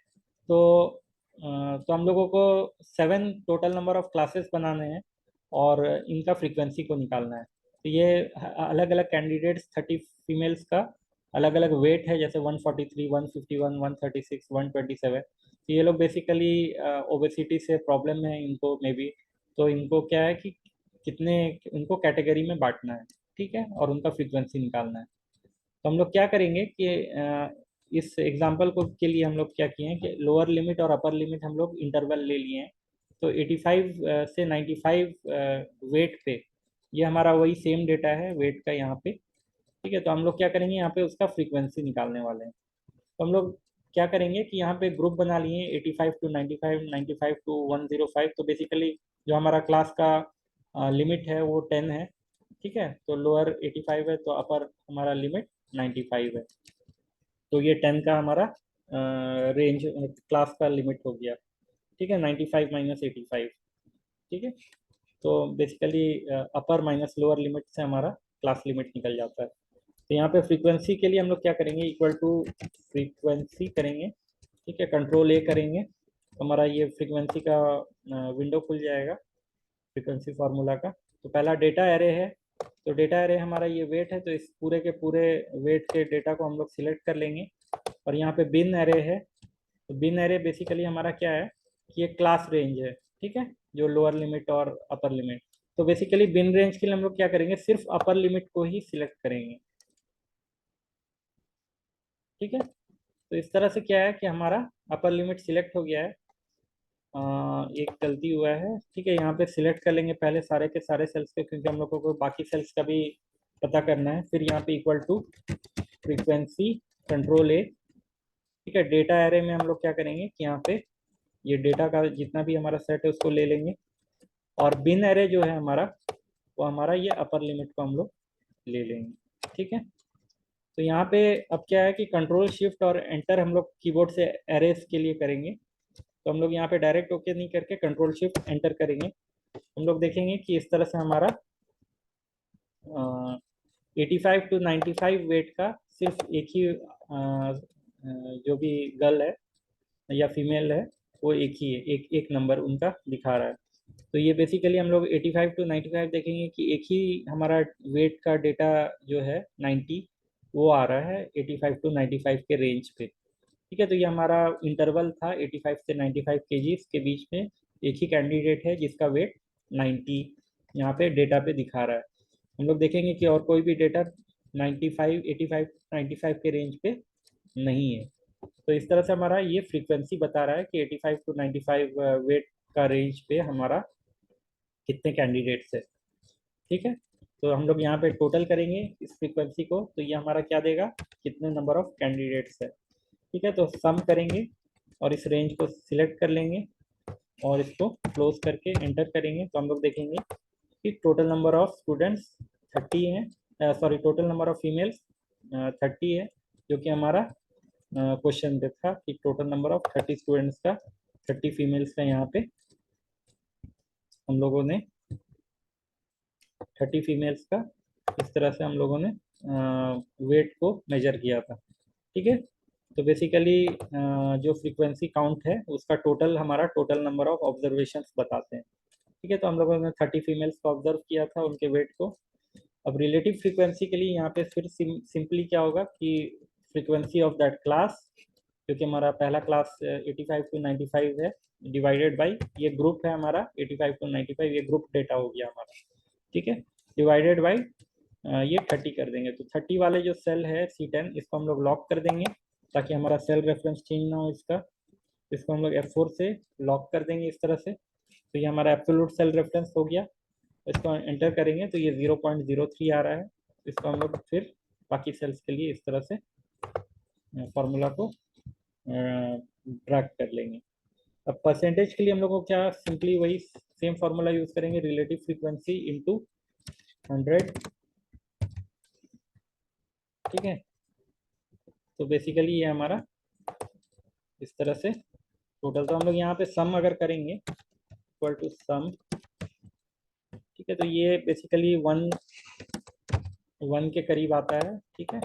तो तो हम लोगों को 7 टोटल नंबर ऑफ क्लासेस बनाने हैं और इनका फ्रीक्वेंसी को निकालना है। तो ये अलग अलग कैंडिडेट्स 30 फीमेल्स का अलग अलग वेट है, जैसे 143, 151, 136, 127। तो ये लोग बेसिकली ओबेसिटी से प्रॉब्लम है इनको मे बी, तो इनको क्या है कि कितने, इनको कैटेगरी में बांटना है। ठीक है, और उनका फ्रीक्वेंसी निकालना है। तो हम लोग क्या करेंगे कि इस एग्जांपल को के लिए हम लोग क्या किए हैं कि लोअर लिमिट और अपर लिमिट हम लोग इंटरवल ले लिए हैं। तो 85 से 95 वेट पे, ये हमारा वही सेम डेटा है वेट का यहाँ पे। ठीक है, तो हम लोग क्या करेंगे, यहाँ पे उसका फ्रीक्वेंसी निकालने वाले हैं। तो हम लोग क्या करेंगे कि यहाँ पे ग्रुप बना लिए 85 टू 95, 95 टू 105। तो बेसिकली जो हमारा क्लास का लिमिट है वो 10 है। ठीक है, तो लोअर 85 है, तो अपर हमारा लिमिट 95 है। तो ये 10 का हमारा रेंज क्लास का लिमिट हो गया। ठीक है, 95 माइनस 85। ठीक है, तो basically upper minus lower limit से हमारा क्लास लिमिट निकल जाता है। तो यहाँ पे फ्रीक्वेंसी के लिए हम लोग क्या करेंगे, इक्वल टू फ्रीक्वेंसी करेंगे। ठीक है, कंट्रोल ए करेंगे, तो हमारा ये फ्रीक्वेंसी का विंडो खुल जाएगा फ्रीक्वेंसी फार्मूला का। तो पहला डेटा एरे है, तो डेटा एरे हमारा ये वेट है, तो इस पूरे के पूरे वेट के डेटा को हम लोग सिलेक्ट कर लेंगे। और यहाँ पे बिन एरे है, तो बिन एरे बेसिकली हमारा क्या है कि ये क्लास रेंज है। ठीक है, जो लोअर लिमिट और अपर लिमिट। तो बेसिकली बिन रेंज के लिए हम लोग क्या करेंगे, सिर्फ अपर लिमिट को ही सिलेक्ट करेंगे। ठीक है, तो इस तरह से क्या है कि हमारा अपर लिमिट सिलेक्ट हो गया है। एक गलती हुआ है। ठीक है, यहाँ पे सिलेक्ट कर लेंगे पहले सारे के सारे सेल्स के, क्योंकि हम लोगों को बाकी सेल्स का भी पता करना है। फिर यहाँ पे equal to frequency control A. ठीक है, डेटा एरे में हम लोग क्या करेंगे कि यहाँ पे ये डेटा का जितना भी हमारा सेट है उसको ले लेंगे। और बिन एरे जो है हमारा, वो हमारा ये अपर लिमिट को हम लोग ले लेंगे। ठीक है, तो यहाँ पे अब क्या है कि कंट्रोल शिफ्ट और एंटर हम लोग कीबोर्ड से एरेस के लिए करेंगे। तो हम लोग यहाँ पे डायरेक्ट ओके नहीं करके कंट्रोल शिफ्ट एंटर करेंगे। हम लोग देखेंगे कि इस तरह से हमारा 85 टू 95 वेट का सिर्फ एक ही जो भी गर्ल है या फीमेल है वो एक ही है, एक एक नंबर उनका दिखा रहा है। तो ये बेसिकली हम लोग 85 टू 95 देखेंगे कि एक ही हमारा वेट का डेटा जो है 90, वो आ रहा है 85 टू 95 के रेंज पे। ठीक है, तो ये हमारा इंटरवल था 85 से 95 केजीज के बीच में एक ही कैंडिडेट है जिसका वेट 90 यहाँ पे डेटा पे दिखा रहा है। हम लोग देखेंगे कि और कोई भी डेटा 95, 85, 95 के रेंज पे नहीं है। तो इस तरह से हमारा ये फ्रीक्वेंसी बता रहा है कि 85 टू 95 वेट का रेंज पे हमारा कितने कैंडिडेट्स है। ठीक है, तो हम लोग यहाँ पे टोटल करेंगे इस फ्रीक्वेंसी को, तो ये हमारा क्या देगा, कितने नंबर ऑफ कैंडिडेट्स है। ठीक है, तो सम करेंगे और इस रेंज को सिलेक्ट कर लेंगे और इसको क्लोज करके एंटर करेंगे। तो हम लोग देखेंगे कि टोटल नंबर ऑफ स्टूडेंट्स 30 हैं, sorry total number of females 30 है, जो कि हमारा क्वेश्चन पे था कि टोटल नंबर ऑफ 30 स्टूडेंट्स का, 30 फीमेल्स का यहाँ पे हम लोगों ने 30 फीमेल्स का इस तरह से हम लोगों ने वेट को मेजर किया था। ठीक है, तो बेसिकली जो फ्रीक्वेंसी काउंट है उसका टोटल हमारा टोटल नंबर ऑफ ऑब्जर्वेशंस बताते हैं। ठीक है, तो हम लोगों ने 30 फीमेल्स को ऑब्जर्व किया था उनके वेट को। अब रिलेटिव फ्रीक्वेंसी के लिए यहाँ पे फिर सिंपली क्या होगा कि फ्रीक्वेंसी ऑफ दैट क्लास क्योंकि हमारा पहला क्लास 85 to 95 है, डिवाइडेड बाई ये ग्रुप है हमारा 85 to 95, ये ग्रुप डेटा हो गया हमारा, ठीक है, डिवाइडेड बाई ये 30 कर देंगे। तो 30 वाले जो सेल है C10, इसको हम लोग लॉक कर देंगे ताकि हमारा सेल रेफरेंस चेंज ना हो इसका। इसको हम लोग F4 से लॉक कर देंगे इस तरह से। तो ये हमारा एब्सोल्यूट सेल रेफरेंस हो गया। इसको एंटर करेंगे तो ये 0.03 आ रहा है। इसको हम लोग फिर बाकी सेल्स के लिए इस तरह से फॉर्मूला को ड्रैग कर लेंगे। अब परसेंटेज के लिए हम लोग को क्या, सिंपली वही सेम फॉर्मूला यूज करेंगे, रिलेटिव फ्रीक्वेंसी इंटू 100, ठीक है। तो बेसिकली ये हमारा इस तरह से टोटल, तो हम लोग यहाँ पे सम अगर करेंगे इक्वल टू सम, ठीक है, तो ये बेसिकली 1 के करीब आता है, ठीक है।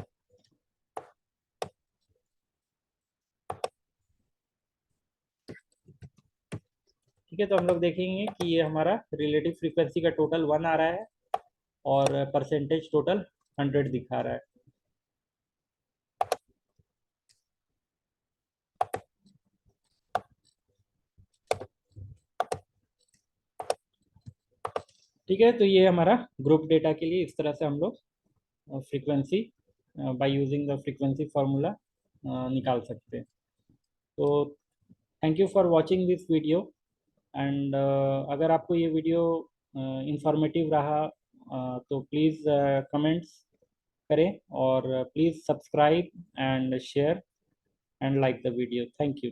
ठीक है, तो हम लोग देखेंगे कि ये हमारा रिलेटिव फ्रीक्वेंसी का टोटल 1 आ रहा है और परसेंटेज टोटल 100 दिखा रहा है। ठीक है, तो ये हमारा ग्रुप डेटा के लिए इस तरह से हम लोग frequency by using the frequency formula निकाल सकते हैं। तो thank you for watching this video, and अगर आपको ये वीडियो इंफॉर्मेटिव रहा तो प्लीज़ कमेंट्स करें और please subscribe and share and like the video. Thank you.